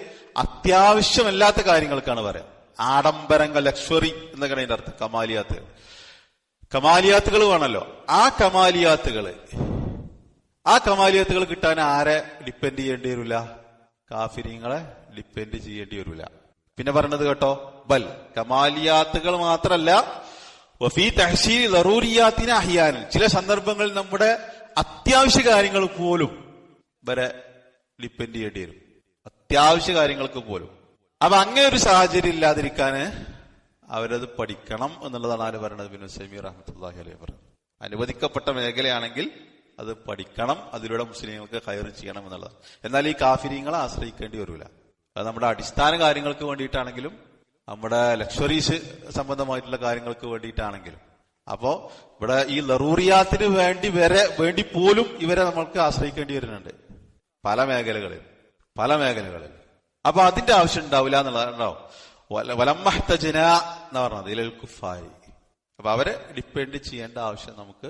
അത്യാവശ്യമല്ലാത്ത കാര്യങ്ങൾക്കാണ് പറയാം. ആഡംബരങ്ങൾ, ലക്ഷറി എന്നൊക്കെയാണ് അതിന്റെ അർത്ഥം. കമാലിയാത്തുകൾ വേണമല്ലോ. ആ കമാലിയാത്തുകൾ കിട്ടാൻ ആരെ ഡിപ്പെൻഡ് ചെയ്യേണ്ടി വരില്ല? കാഫിരീങ്ങളെ ഡിപ്പെൻഡ് ചെയ്യേണ്ടി വരില്ല. പിന്നെ പറഞ്ഞത് കേട്ടോ, ബൽ കമാലിയാത്തുകൾ മാത്രല്ല, വഫീ തഹ്സീലി ദറൂരിയാത്തിന അഹ്യാനൻ, ചില സന്ദർഭങ്ങളിൽ നമ്മുടെ അത്യാവശ്യ കാര്യങ്ങൾ പോലും വരെ ഡിപ്പെൻഡ് ചെയ്യേണ്ടി വരും. അത്യാവശ്യ കാര്യങ്ങൾക്ക് പോലും. അപ്പൊ അങ്ങനെ ഒരു സാഹചര്യം ഇല്ലാതിരിക്കാന് അവരത് പഠിക്കണം എന്നുള്ളതാണ് ആര് പറയുന്നത്? ഇബ്നു തൈമിയ്യ റഹ്മത്തുള്ളാഹി അലൈഹി പറയുന്നത്. അനുവദിക്കപ്പെട്ട മേഖലയാണെങ്കിൽ അത് പഠിക്കണം, അതിലൂടെ മുസ്ലിങ്ങൾക്ക് ഖൈർ ചെയ്യണം എന്നുള്ളത്. എന്നാൽ ഈ കാഫിരീങ്ങളെ ആശ്രയിക്കേണ്ടി വരില്ല. അത് നമ്മുടെ അടിസ്ഥാന കാര്യങ്ങൾക്ക് വേണ്ടിയിട്ടാണെങ്കിലും നമ്മുടെ ലക്ഷറീസ് സംബന്ധമായിട്ടുള്ള കാര്യങ്ങൾക്ക് വേണ്ടിയിട്ടാണെങ്കിലും. അപ്പോ ഇവിടെ ഈ ലറൂറിയാത്തിന് വേണ്ടി പോലും ഇവരെ നമ്മൾക്ക് ആശ്രയിക്കേണ്ടി വരുന്നുണ്ട് പല മേഖലകളിൽ. അപ്പൊ അതിന്റെ ആവശ്യം ഉണ്ടാവില്ല എന്നുള്ളതുണ്ടാവും. വലമ്മഹ്തജന എന്ന് പറഞ്ഞത് ഇലൽ കുഫാരി. അപ്പൊ അവരെ ഡിപ്പെൻഡ് ചെയ്യേണ്ട ആവശ്യം നമുക്ക്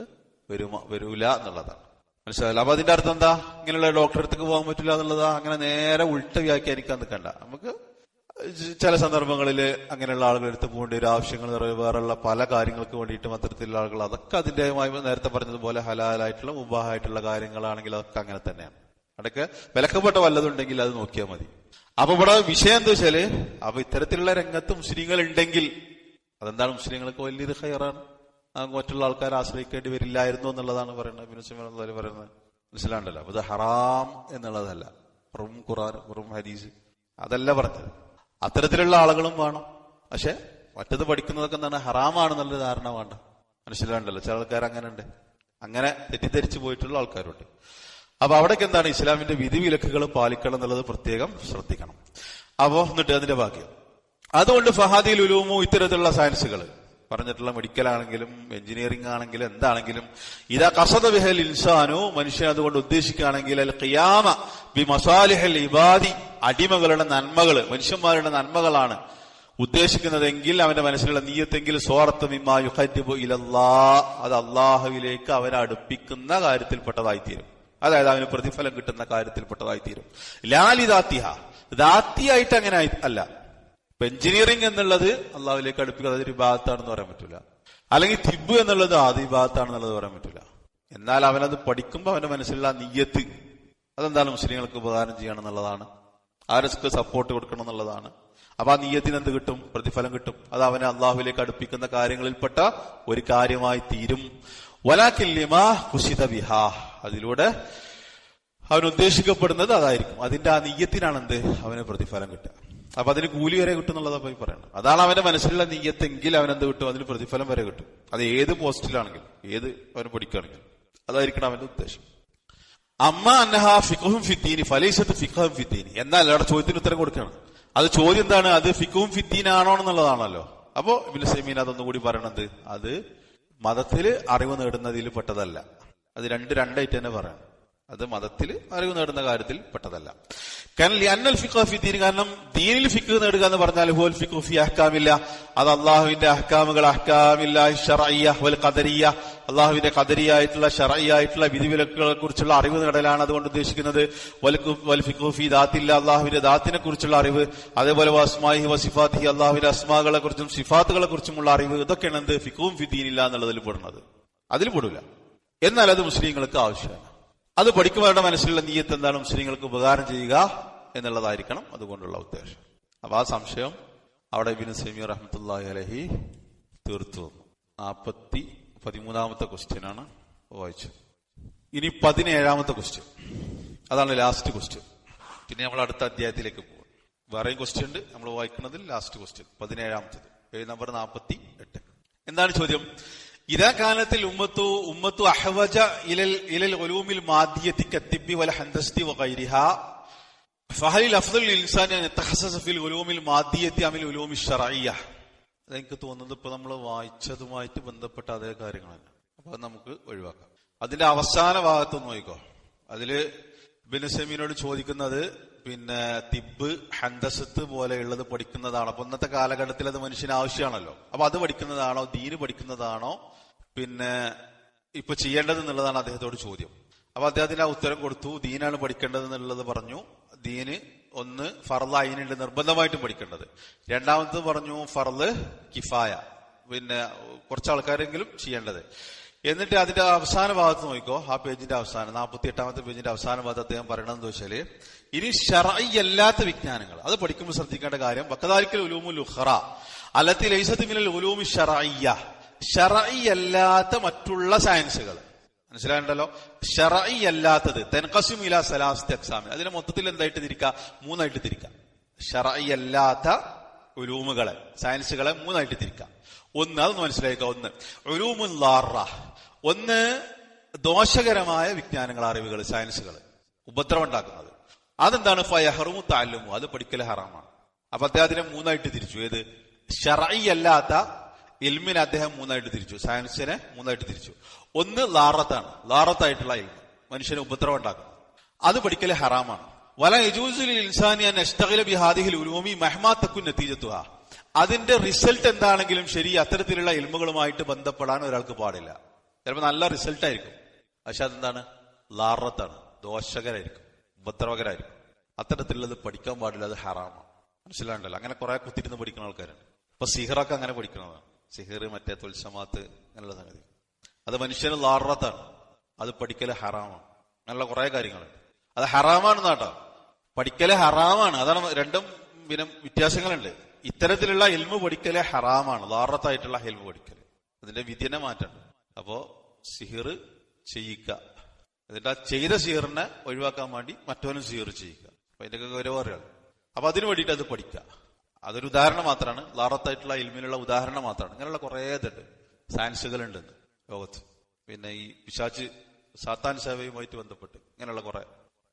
വരൂല എന്നുള്ളതാണ്. മനസ്സിലായല്ലോ? അപ്പൊ അതിന്റെ അർത്ഥം എന്താ? ഇങ്ങനെയുള്ള ഡോക്ടറെ അടുത്തേക്ക് പോകാൻ പറ്റില്ല എന്നുള്ളതാ? അങ്ങനെ നേരെ ഉൾട്ട വ്യാഖ്യാനിക്കാൻ നിൽക്കണ്ട. നമുക്ക് ചില സന്ദർഭങ്ങളിൽ അങ്ങനെയുള്ള ആളുകൾ എടുത്ത് പോകേണ്ട ഒരു ആവശ്യങ്ങൾ വേറെയുള്ള പല കാര്യങ്ങൾക്ക് വേണ്ടിയിട്ടും അത്തരത്തിലുള്ള ആളുകൾ, അതൊക്കെ അതിന്റേതായി നേരത്തെ പറഞ്ഞതുപോലെ ഹലാലായിട്ടുള്ള മുബാഹായിട്ടുള്ള കാര്യങ്ങളാണെങ്കിൽ അതൊക്കെ അങ്ങനെ തന്നെയാണ്. അതൊക്കെ വിലക്കപ്പെട്ട വല്ലതുണ്ടെങ്കിൽ അത് നോക്കിയാൽ മതി. അപ്പൊ ഇവിടെ വിഷയം എന്താ വെച്ചാല്, അപ്പൊ ഇത്തരത്തിലുള്ള രംഗത്ത് മുസ്ലിങ്ങൾ ഉണ്ടെങ്കിൽ അതെന്താണ്? മുസ്ലിങ്ങൾക്ക് വലിയൊരു ഖൈറാണ്. മറ്റുള്ള ആൾക്കാരെ ആശ്രയിക്കേണ്ടി വരില്ലായിരുന്നു എന്നുള്ളതാണ് പറയുന്നത്. പറയുന്നത് മനസ്സിലാണ്ടല്ലോ. അപ്പൊ ഇത് ഹറാം എന്നുള്ളതല്ല, വെറും ഖുർആൻ വെറും ഹദീസ് അതല്ല പറഞ്ഞത്. അത്തരത്തിലുള്ള ആളുകളും വേണം. പക്ഷെ മറ്റത് പഠിക്കുന്നതൊക്കെ എന്താണ്? ഹറാമാണെന്നുള്ളൊരു ധാരണ വേണ്ട. മനസ്സിലാണ്ടല്ലോ? ചില ആൾക്കാർ അങ്ങനെ ഉണ്ട്, അങ്ങനെ തെറ്റിദ്ധരിച്ചു പോയിട്ടുള്ള ആൾക്കാരുണ്ട്. അപ്പൊ അവിടേക്ക് എന്താണ്? ഇസ്ലാമിന്റെ വിധിവിലക്കുകൾ പാലിക്കണം എന്നുള്ളത് പ്രത്യേകം ശ്രദ്ധിക്കണം. അപ്പോ എന്നിട്ട് അതിന്റെ ബാക്കി അതുകൊണ്ട് ഫഹാദിൽ ഉലൂമു, ഇത്തരത്തിലുള്ള സയൻസുകൾ പറഞ്ഞിട്ടുള്ള മെഡിക്കൽ ആണെങ്കിലും എഞ്ചിനീയറിംഗ് ആണെങ്കിലും എന്താണെങ്കിലും, ഇതാ ഖസദ ബിഹൽ ഇൻസാനു, മനുഷ്യൻ അതുകൊണ്ട് ഉദ്ദേശിക്കുകയാണെങ്കിൽ അൽ ഖിയാമ ബി മസാലിഹൽ ഇബാദി, അടിമകളുടെ നന്മകൾ, മനുഷ്യന്മാരുടെ നന്മകളാണ് ഉദ്ദേശിക്കുന്നതെങ്കിൽ, അവന്റെ മനസ്സിലുള്ള നിയ്യത്തെങ്കിൽ സ്വാർത്ഥ മിമ്മാ യുഖദ്ദിബു ഇലല്ലാഹ്, അത് അള്ളാഹുവിലേക്ക് അവനെ അടുപ്പിക്കുന്ന കാര്യത്തിൽപ്പെട്ടതായിത്തീരും. അതായത് അവന് പ്രതിഫലം കിട്ടുന്ന കാര്യത്തിൽപ്പെട്ടതായിത്തീരും. ലാലിദാത്തിഹ, ദാത്തിയായിട്ട് അങ്ങനെ അല്ല. ഇപ്പൊ എഞ്ചിനീയറിംഗ് എന്നുള്ളത് അള്ളാഹുവിലേക്ക് അടുപ്പിക്കുക, അതൊരു വിഭാഗത്താണെന്ന് പറയാൻ പറ്റില്ല. അല്ലെങ്കിൽ തിബ് എന്നുള്ളത് അത് വിഭാഗത്താണെന്നുള്ളത് പറയാൻ പറ്റില്ല. എന്നാൽ അവനത് പഠിക്കുമ്പോൾ അവന്റെ മനസ്സിലുള്ള നിയ്യത്ത് അതെന്താണ്? മുസ്ലിങ്ങൾക്ക് ഉപകാരം ചെയ്യണം എന്നുള്ളതാണ്, ആർക്ക് സപ്പോർട്ട് കൊടുക്കണം എന്നുള്ളതാണ്. അപ്പൊ ആ നിയ്യത്തിന് എന്ത് കിട്ടും? പ്രതിഫലം കിട്ടും. അത് അവനെ അള്ളാഹുവിലേക്ക് അടുപ്പിക്കുന്ന കാര്യങ്ങളിൽപ്പെട്ട ഒരു കാര്യമായി തീരും. വലാകിൻ ലിമാ ഖുശിദ ബിഹാ, അതിലൂടെ അവൻ ഉദ്ദേശിക്കപ്പെടുന്നത് അതായിരിക്കും. അതിന്റെ ആ നിയ്യത്തിനാണ് എന്ത്? അവന് പ്രതിഫലം കിട്ടുക. അപ്പൊ അതിന് കൂലി വരെ കിട്ടും എന്നുള്ളതാ പോയി പറയണം. അതാണ് അവന്റെ മനസ്സിലുള്ള നിയ്യത്തെങ്കിൽ അവനെന്ത് കിട്ടും? അതിന് പ്രതിഫലം വരെ കിട്ടും. അത് ഏത് പോസ്റ്റിലാണെങ്കിലും. ഏത് അവന് പഠിക്കുകയാണെങ്കിൽ അതായിരിക്കണം അവന്റെ ഉദ്ദേശം. അമ്മ അന്നഹ ഫിഖ്ഹും ഫിദ്ദീനി ഫലൈസത്ത് ഫിഖ്ഹും ഫിദ്ദീനി. എന്നാൽ അവിടെ ചോദ്യത്തിന് ഉത്തരം കൊടുക്കുകയാണ്. അത് ചോദ്യം എന്താണ്? അത് ഫിഖ്ഹും ഫിദ്ദീൻ ആണോ എന്നുള്ളതാണല്ലോ. അപ്പോ ഇബ്നു സൈമീൻ അതൊന്നും കൂടി പറയണത് അത് മതത്തില് അറിവ് നേടുന്നതിൽ പെട്ടതല്ല. അത് രണ്ടായിട്ട് തന്നെ പറയണം. അത് മതത്തിൽ അറിവ് നേടുന്ന കാര്യത്തിൽ പെട്ടതല്ല. കാരണം ദീനിൽ ഫിഖ് നേടുക എന്ന് പറഞ്ഞാൽ ഹുവൽ ഫിഖ്ഹു ഫി അഹ്കാമില്ല, അത് അള്ളാഹുവിന്റെ അഹ്കാമുകൾ അഹ്കാമില്ല ശർഇയ്യ വൽ ഖദരിയ്യ, അള്ളാഹുവിന്റെ ഖദരിയായിട്ടുള്ള ശർഇയ്യായിട്ടുള്ള വിധിവിലക്കുകളെ കുറിച്ചുള്ള അറിവ് നേടലാണ് അതുകൊണ്ട് ഉദ്ദേശിക്കുന്നത്. വൽ ഫിഖ്ഹു ഫി ദാത്തില്ല, അള്ളാഹുവിന്റെ ദാത്തിനെ കുറിച്ചുള്ള അറിവ്. അതേപോലെ അസ്മാഇഹി വ സിഫാത്തിഹി, അള്ളാഹുവിന്റെ അസ്മാകളെ കുറിച്ചും സിഫാത്തുകളെ കുറിച്ചുമുള്ള അറിവ്. ഇതൊക്കെയാണ് എന്ത് ഫിഖ്ഹും ഫി ദീനില്ല എന്നുള്ളതിൽ പെടുന്നത്. അതിൽ പെടില്ല. എന്നാൽ അത് മുസ്ലിങ്ങൾക്ക് ആവശ്യമാണ്. അത് പഠിക്കുവാനുള്ള മനസ്സിലുള്ള നീയത്ത് എന്താണ്? മുസ്ലിങ്ങൾക്ക് ഉപകാരം ചെയ്യുക എന്നുള്ളതായിരിക്കണം അതുകൊണ്ടുള്ള ഉദ്ദേശം. അപ്പൊ ആ സംശയം അവിടെ ഇബ്നു സൈമി റഹ്മത്തുള്ളാഹി അലൈഹി തീർത്തു വന്നു. 13ാമത്തെ ക്വസ്റ്റ്യൻ ആണ് വായിച്ചത്. ഇനി 17ാമത്തെ ക്വസ്റ്റ്യൻ, അതാണ് ലാസ്റ്റ് ക്വസ്റ്റ്യൻ. പിന്നെ നമ്മൾ അടുത്ത അധ്യായത്തിലേക്ക് പോകും. വേറെയും ക്വസ്റ്റ്യൻ ഉണ്ട്, നമ്മൾ വായിക്കുന്നതിൽ ലാസ്റ്റ് ക്വസ്റ്റ്യൻ 17ാമത്തത്, പേജ് നമ്പർ 48. എന്താണ് ചോദ്യം? ഇതാ കാലത്തിൽ ഉമ്മത്തു അഹ്വജ ഇലൽ ഉലൂമിൽ മാദിയത്തി കത്തിബി വൽ ഹൻദസ്തി വഗൈരിഹാ ഫഹലിൽ അഫ്ദൽ ഇൻസാനി അൻ യതഖസ്സസ ഫിൽ ഉലൂമിൽ മാദിയത്തി അമിൽ ഉലൂമി ശർഇയ്യ. അതെനിക്ക് തോന്നുന്നത് ഇപ്പൊ നമ്മൾ വായിച്ചതുമായിട്ട് ബന്ധപ്പെട്ട അതേ കാര്യങ്ങളാണ്. അപ്പൊ അത് നമുക്ക് ഒഴിവാക്കാം. അതിന്റെ അവസാന ഭാഗത്ത് നോക്കിക്കോ. അതില് ഇബ്നു സൈമീനോട് ചോദിക്കുന്നത് പിന്നെ തിബ് ഹൻദസത്ത് പോലെയുള്ളത് പഠിക്കുന്നതാണോ? അപ്പൊ ഇന്നത്തെ കാലഘട്ടത്തിൽ അത് മനുഷ്യന് ആവശ്യമാണല്ലോ. അപ്പൊ അത് പഠിക്കുന്നതാണോ, ദീന് പഠിക്കുന്നതാണോ പിന്നെ ഇപ്പൊ ചെയ്യേണ്ടത് എന്നുള്ളതാണ് അദ്ദേഹത്തോട് ചോദ്യം. അപ്പൊ അദ്ദേഹത്തിന് ആ ഉത്തരം കൊടുത്തു. ദീനാണ് പഠിക്കേണ്ടത് എന്നുള്ളത് പറഞ്ഞു. ദീന് ഒന്ന് ഫർള് ഐനുണ്ട്, നിർബന്ധമായിട്ടും പഠിക്കേണ്ടത്. രണ്ടാമത് പറഞ്ഞു ഫർള് കിഫായ, പിന്നെ കുറച്ച് ആൾക്കാരെങ്കിലും ചെയ്യേണ്ടത്. എന്നിട്ട് അതിന്റെ അവസാന ഭാഗത്ത് നോക്കിക്കോ. ആ പേജിന്റെ അവസാനം 48ാമത്തെ പേജിന്റെ അവസാന ഭാഗത്ത് അദ്ദേഹം പറയണമെന്ന് വെച്ചാല് ഇനി ശർഇ അല്ലാത്ത വിജ്ഞാനങ്ങൾ അത് പഠിക്കുമ്പോൾ ശ്രദ്ധിക്കേണ്ട കാര്യം വകദാലിക്കൽ ഉലൂമുൽ ഉഖറ അല്ലത്തി ലൈസത്ത് മിനൽ ഉലൂമി ശർഇയ്യ, ശർഇ അല്ലാത്ത മറ്റുള്ള സയൻസുകൾ. മനസ്സിലായിട്ടുണ്ടല്ലോ? ശർഇ അല്ലാത്തത് തൻഖസിമു ഇലാ സലാസത്തി അഖ്സാം, അതിനെ മൊത്തത്തിൽ എന്തായിട്ട് തിരിക്കാം? 3ആയിട്ട് തിരിക്കാം. ശർഇ അല്ലാത്ത ഉലൂമുകളെ, സയൻസുകളെ 3ആയിട്ട് തിരിക്കാം. ഒന്ന്, അതൊന്ന് മനസ്സിലാക്കുക. ഒന്ന് ഉലൂമുൽ ളാറ, ഒന്ന് ദോഷകരമായ വിജ്ഞാനങ്ങൾ, അറിവുകൾ, സയൻസുകൾ, ഉപദ്രവം ഉണ്ടാക്കുന്നത്. അതെന്താണ്? ഫയഹറുമു തഅല്ലുമു, അത് പഠിക്കൽ ഹറാമാണ്. അപ്പൊ അദ്ദേഹത്തിനെ 3ആയിട്ട് തിരിച്ചു. ഏത്? ശർഇ അല്ലാത്ത ഇൽമിനെ അദ്ദേഹം 3ആയിട്ട് തിരിച്ചു, സയൻസിനെ 3ആയിട്ട് തിരിച്ചു. ഒന്ന് ളാറത്താണ്, ളാറത്തായിട്ടുള്ള ഇൽമ്, മനുഷ്യന് ഉപദ്രവം ഉണ്ടാക്കുന്നത്, അത് പഠിക്കൽ ഹറാമാണ്. വല യജൂസു ലിൽ ഇൻസാനി അൻ യശ്തഗില ബിഹാദിഹിൽ ഉലൂമി മഹ്മാ തകുൻ നതീജതുഹാ, അതിന്റെ റിസൾട്ട് എന്താണെങ്കിലും ശരി അത്തരത്തിലുള്ള ഇൽമുകളുമായിട്ട് ബന്ധപ്പെടാൻ ഒരാൾക്ക് പാടില്ല. ചിലപ്പോൾ നല്ല റിസൾട്ട് ആയിരിക്കും, പക്ഷെ അതെന്താണ്? ളാറത്താണ്, ദോഷകരായിരിക്കും, ഉപദ്രവകരായിരിക്കും. അത്തരത്തിലുള്ളത് പഠിക്കാൻ പാടില്ല, അത് ഹറാമാണ്. മനസ്സിലാണ്ടല്ലോ? അങ്ങനെ കുറെ കുത്തിരുന്ന് പഠിക്കുന്ന ആൾക്കാരുണ്ട്. ഇപ്പൊ സിഹറൊക്കെ അങ്ങനെ പഠിക്കുന്നതാണ്. സിഹർ, മറ്റേ തുൽസമാത്ത്, അങ്ങനെയുള്ള സംഗതി, അത് മനുഷ്യന് ളാറത്താണ്, അത് പഠിക്കല് ഹറാമാണ്. അങ്ങനെയുള്ള കുറെ കാര്യങ്ങളുണ്ട്. അത് ഹറാമാണെന്നാട്ടോ, പഠിക്കല് ഹറാമാണ്. അതാണ് രണ്ടും പിന്നെ വ്യത്യാസങ്ങളുണ്ട്. ഇത്തരത്തിലുള്ള ഇൽമു പഠിക്കല് ഹറാമാണ്, ളാറത്തായിട്ടുള്ള ഇൽമു പഠിക്കല്. അതിന്റെ വിധിനെ മാറ്റണം. അപ്പോ സിഹിർ ചെയ്യിക്കുക, എന്നിട്ട് ആ ചെയ്ത സിഹിറിനെ ഒഴിവാക്കാൻ വേണ്ടി മറ്റവനും സിഹിർ ചെയ്യിക്കുക. അപ്പൊ അതിന്റെ ഗൗരവമാണ്. അപ്പൊ അതിനു വേണ്ടിയിട്ട് അത് പഠിക്കുക. അതൊരു ഉദാഹരണം മാത്രമാണ്, ളാറത്തായിട്ടുള്ള ഇൽമിനുള്ള ഉദാഹരണം മാത്രമാണ്. ഇങ്ങനെയുള്ള കുറെ ഇതുണ്ട്, സയൻസുകൾ ഉണ്ടെന്ന് ലോകത്ത്. പിന്നെ ഈ പിശാച് സാത്താൻ സേവയുമായിട്ട് ബന്ധപ്പെട്ട് ഇങ്ങനെയുള്ള കുറെ,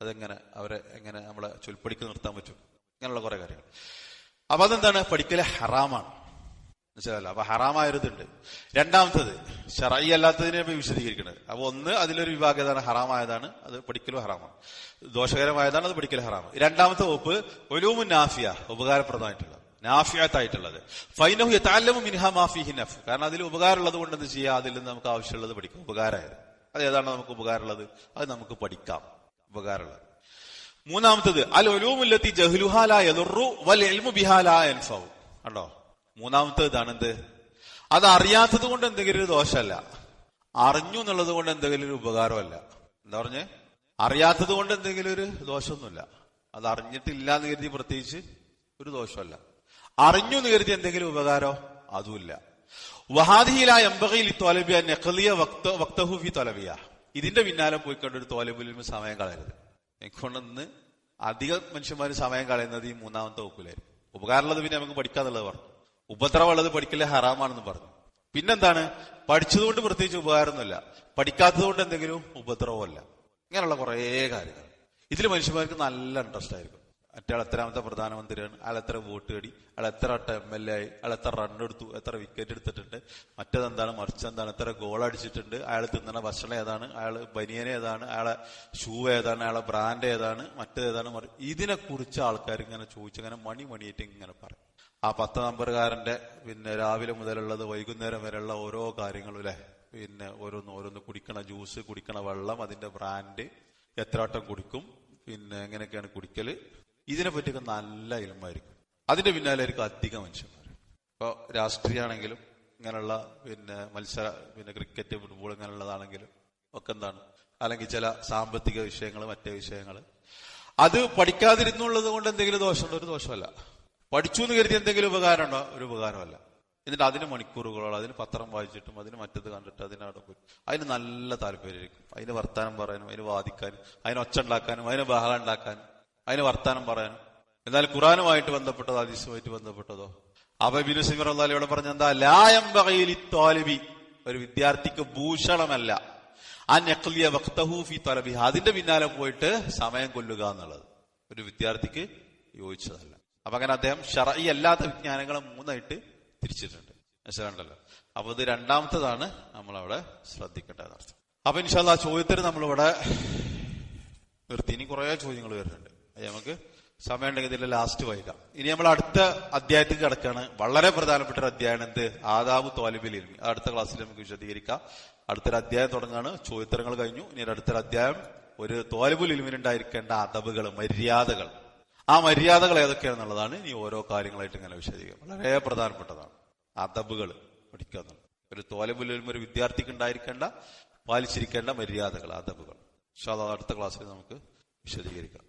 അതെങ്ങനെ അവരെ എങ്ങനെ നമ്മളെ ചൊൽപ്പടിക്ക് നിർത്താൻ പറ്റും, ഇങ്ങനെയുള്ള കുറെ കാര്യങ്ങൾ. അപ്പൊ അതെന്താണ്? പഠിക്കല് ഹറാമാണ്. മനസ്സിലായല്ലോ? അപ്പൊ ഹറാമായതുണ്ട്. രണ്ടാമത്തത് ശർഇ അല്ലാത്തതിനെ വിശദീകരിക്കുന്നത്. അപ്പൊ ഒന്ന്, അതിലൊരു വിഭാഗം ഏതാണ്? ഹറാമായതാണ്, അത് പഠിക്കലും ഹറാമാണ്. ദോഷകരമായതാണ്, അത് പഠിക്കൽ ഹറാമാണ്. രണ്ടാമത്തെ വകുപ്പ് ഉലൂമുൻ നാഫിയ, ഉപകാരപ്രദമായിട്ടുള്ള, നാഫിയത്തായിട്ടുള്ളത്. ഫൈനഹു യതഅല്ലമു മിൻഹാ മാ ഫീഹി നഫ്, കാരണം അതിൽ ഉപകാരമുള്ളത് കൊണ്ട് എന്ത് ചെയ്യുക? അതിൽ നിന്ന് നമുക്ക് ആവശ്യമുള്ളത് പഠിക്കാം. ഉപകാരമായത് അത് ഏതാണോ നമുക്ക് ഉപകാരമുള്ളത് അത് നമുക്ക് പഠിക്കാം, ഉപകാരമുള്ളത്. മൂന്നാമത്തത് അൽ ഉലൂമുല്ലത്തി ജഹ്ലുഹാ ലാ യദുറു വൽ ഇൽമു ബിഹാ ലാ യൻഫഉ. കണ്ടോ? മൂന്നാമത്തെ ഇതാണ് എന്ത്? അത് അറിയാത്തത് കൊണ്ട് എന്തെങ്കിലും ഒരു ദോഷമല്ല, അറിഞ്ഞു എന്നുള്ളത് കൊണ്ട് എന്തെങ്കിലും ഒരു ഉപകാരമല്ല. എന്താ പറഞ്ഞേ? അറിയാത്തത് കൊണ്ട് എന്തെങ്കിലും ഒരു ദോഷമൊന്നുമില്ല, അത് അറിഞ്ഞിട്ടില്ല എന്ന് കരുതി പ്രത്യേകിച്ച് ഒരു ദോഷമല്ല. അറിഞ്ഞു എന്ന് കരുതി എന്തെങ്കിലും ഉപകാരോ? അതുമില്ല. വഹാദിഹില യംബഗി ത്വാലിബിയ നഖലിയ വഖ്തഹു ഫി ത്വലബിയ, ഇതിന്റെ പിന്നാലെ പോയിക്കൊണ്ട് ഒരു ത്വാലിബുൽ ഇൽമി സമയം കളയരുത്. എനിക്കൊണ്ടെന്ന് അധികം മനുഷ്യന്മാർ സമയം കളയുന്നത് ഈ മൂന്നാമത്തെ വകുപ്പിലായിരിക്കും. ഉപകാരമുള്ളത് പിന്നെ നമുക്ക് പഠിക്കാന്നുള്ളത് പറഞ്ഞു, ഉപദ്രവമുള്ളത് പഠിക്കല് ഹറാമാണെന്ന് പറഞ്ഞു. പിന്നെന്താണ്, പഠിച്ചതുകൊണ്ട് പ്രത്യേകിച്ച് ഉപകാരമൊന്നുമില്ല, പഠിക്കാത്തത് കൊണ്ട് എന്തെങ്കിലും ഉപദ്രവമല്ല. ഇങ്ങനെയുള്ള കുറേ കാര്യങ്ങൾ. ഇതിൽ മനുഷ്യന്മാർക്ക് നല്ല ഇൻട്രസ്റ്റ് ആയിരിക്കും. മറ്റയാൾ എത്രാമത്തെ പ്രധാനമന്ത്രിയാണ്, അയാൾ എത്ര വോട്ട് നേടി, അയാൾ എത്ര വട്ടം MLA ആയി, അയാൾ എത്ര റൺ എടുത്തു, എത്ര വിക്കറ്റ് എടുത്തിട്ടുണ്ട്, മറ്റേതെന്താണ്, മറിച്ചെന്താണ്, എത്ര ഗോൾ അടിച്ചിട്ടുണ്ട്, അയാൾ തിന്നണ ഭക്ഷണം ഏതാണ്, അയാൾ ബനിയൻ ഏതാണ്, അയാളെ ഷൂ ഏതാണ്, അയാളെ ബ്രാൻഡ് ഏതാണ്, മറ്റേതാണ്. ഇതിനെക്കുറിച്ച് ആൾക്കാർ ഇങ്ങനെ ചോദിച്ചിങ്ങനെ മണിയായിട്ട് ഇങ്ങനെ പറയും. ആ 10 നമ്പറുകാരന്റെ പിന്നെ രാവിലെ മുതലുള്ളത് വൈകുന്നേരം വരെയുള്ള ഓരോ കാര്യങ്ങളും അല്ലെ, പിന്നെ ഓരോന്ന് കുടിക്കണ ജ്യൂസ്, കുടിക്കണ വെള്ളം, അതിന്റെ ബ്രാൻഡ്, എത്ര വട്ടം കുടിക്കും, പിന്നെ എങ്ങനെയൊക്കെയാണ് കുടിക്കല്, ഇതിനെ പറ്റിയൊക്കെ നല്ല ഇൽമായിരിക്കും. അതിന്റെ പിന്നാലെ ആയിരിക്കും അധികം മനുഷ്യന്മാർ. ഇപ്പൊ രാഷ്ട്രീയമാണെങ്കിലും ഇങ്ങനെയുള്ള പിന്നെ ക്രിക്കറ്റ്, ഫുട്ബോൾ ഇങ്ങനെയുള്ളതാണെങ്കിലും ഒക്കെ എന്താണ്, അല്ലെങ്കിൽ ചില സാമ്പത്തിക വിഷയങ്ങൾ, മറ്റേ വിഷയങ്ങൾ, അത് പഠിക്കാതിരുന്നുള്ളത് കൊണ്ട് എന്തെങ്കിലും ദോഷമുണ്ടോ? ഒരു ദോഷമല്ല. പഠിച്ചു എന്ന് കരുതി എന്തെങ്കിലും ഉപകാരമുണ്ടോ? ഒരു ഉപകാരമല്ല. എന്നിട്ട് അതിന് മണിക്കൂറുകളോളം അതിന് പത്രം വായിച്ചിട്ടും അതിന് മറ്റത് കണ്ടിട്ട് അതിനവിടെ പോയി അതിന് നല്ല താല്പര്യമായിരിക്കും. അതിന് വർത്താനം പറയാനും, അതിന് വാദിക്കാനും, അതിന് ഒച്ച ഉണ്ടാക്കാനും, അതിന് ബഹളം ഉണ്ടാക്കാനും, അതിന് വർത്താനം പറയാനും. എന്നാൽ ഖുറാനുമായിട്ട് ബന്ധപ്പെട്ടതോ ഹദീസുമായിട്ട് ബന്ധപ്പെട്ടതോ അബിനു സിമർ അള്ളാഹി ഇവിടെ പറഞ്ഞ എന്താ, ലായംബഗയിൽ ത്വാലിബി, ഒരു വിദ്യാർത്ഥിക്ക് ഭൂഷണമല്ല അൻയഖ്ലിയ വഖ്തഹു ഫീ തലബി, അതിന്റെ പിന്നാലെ പോയിട്ട് സമയം കൊല്ലുക എന്നുള്ളത് ഒരു വിദ്യാർത്ഥിക്ക് യോജിച്ചതല്ല. അപ്പൊ അങ്ങനെ അദ്ദേഹം ശർഈ അല്ലാത്ത വിജ്ഞാനങ്ങളെ 3ആയിട്ട് തിരിച്ചിട്ടുണ്ട്. മനസ്സിലാണ്ടല്ലോ. അപ്പൊ ഇത് രണ്ടാമത്തതാണ് നമ്മളവിടെ ശ്രദ്ധിക്കേണ്ടത് അർത്ഥം. അപ്പൊ ഇൻഷാ അല്ലാഹ് ചോദ്യത്തിന് നമ്മളിവിടെ നിർത്തി. ഇനി കുറെ ചോദ്യങ്ങൾ വരുന്നുണ്ട്, അത് നമുക്ക് സമയം ഉണ്ടെങ്കിൽ ഇതിന്റെ ലാസ്റ്റ് വായിക്കാം. ഇനി നമ്മൾ അടുത്ത അധ്യായത്തിൽ കിടക്കാണ്. വളരെ പ്രധാനപ്പെട്ട ഒരു അധ്യായം, എന്ത്, ആദാബു ത്വാലിബിൽ ഇൽമി. അത് അടുത്ത ക്ലാസ്സിൽ നമുക്ക് വിശദീകരിക്കാം. അടുത്തൊരു അധ്യായം തുടങ്ങാണ്. ചോദ്യോത്തരങ്ങൾ കഴിഞ്ഞു. ഇനി അടുത്തൊരു അധ്യായം ഒരു ത്വാലിബുൽ ഇൽമിനുണ്ടായിരിക്കേണ്ട അദബുകൾ, മര്യാദകൾ. ആ മര്യാദകൾ ഏതൊക്കെയാണെന്നുള്ളതാണ് ഇനി ഓരോ കാര്യങ്ങളായിട്ട് ഇങ്ങനെ വിശദീകരിക്കും. വളരെ പ്രധാനപ്പെട്ടതാണ് അദബുകൾ പഠിക്കുക എന്നുള്ളത്. ഒരു ത്വാലിബുൽ ഇൽമി, ഒരു വിദ്യാർത്ഥിക്ക് ഉണ്ടായിരിക്കേണ്ട, പാലിച്ചിരിക്കേണ്ട മര്യാദകൾ, അദബുകൾ. ഇൻഷാ അല്ലാഹ് അടുത്ത ക്ലാസ്സിൽ നമുക്ക് വിശദീകരിക്കാം.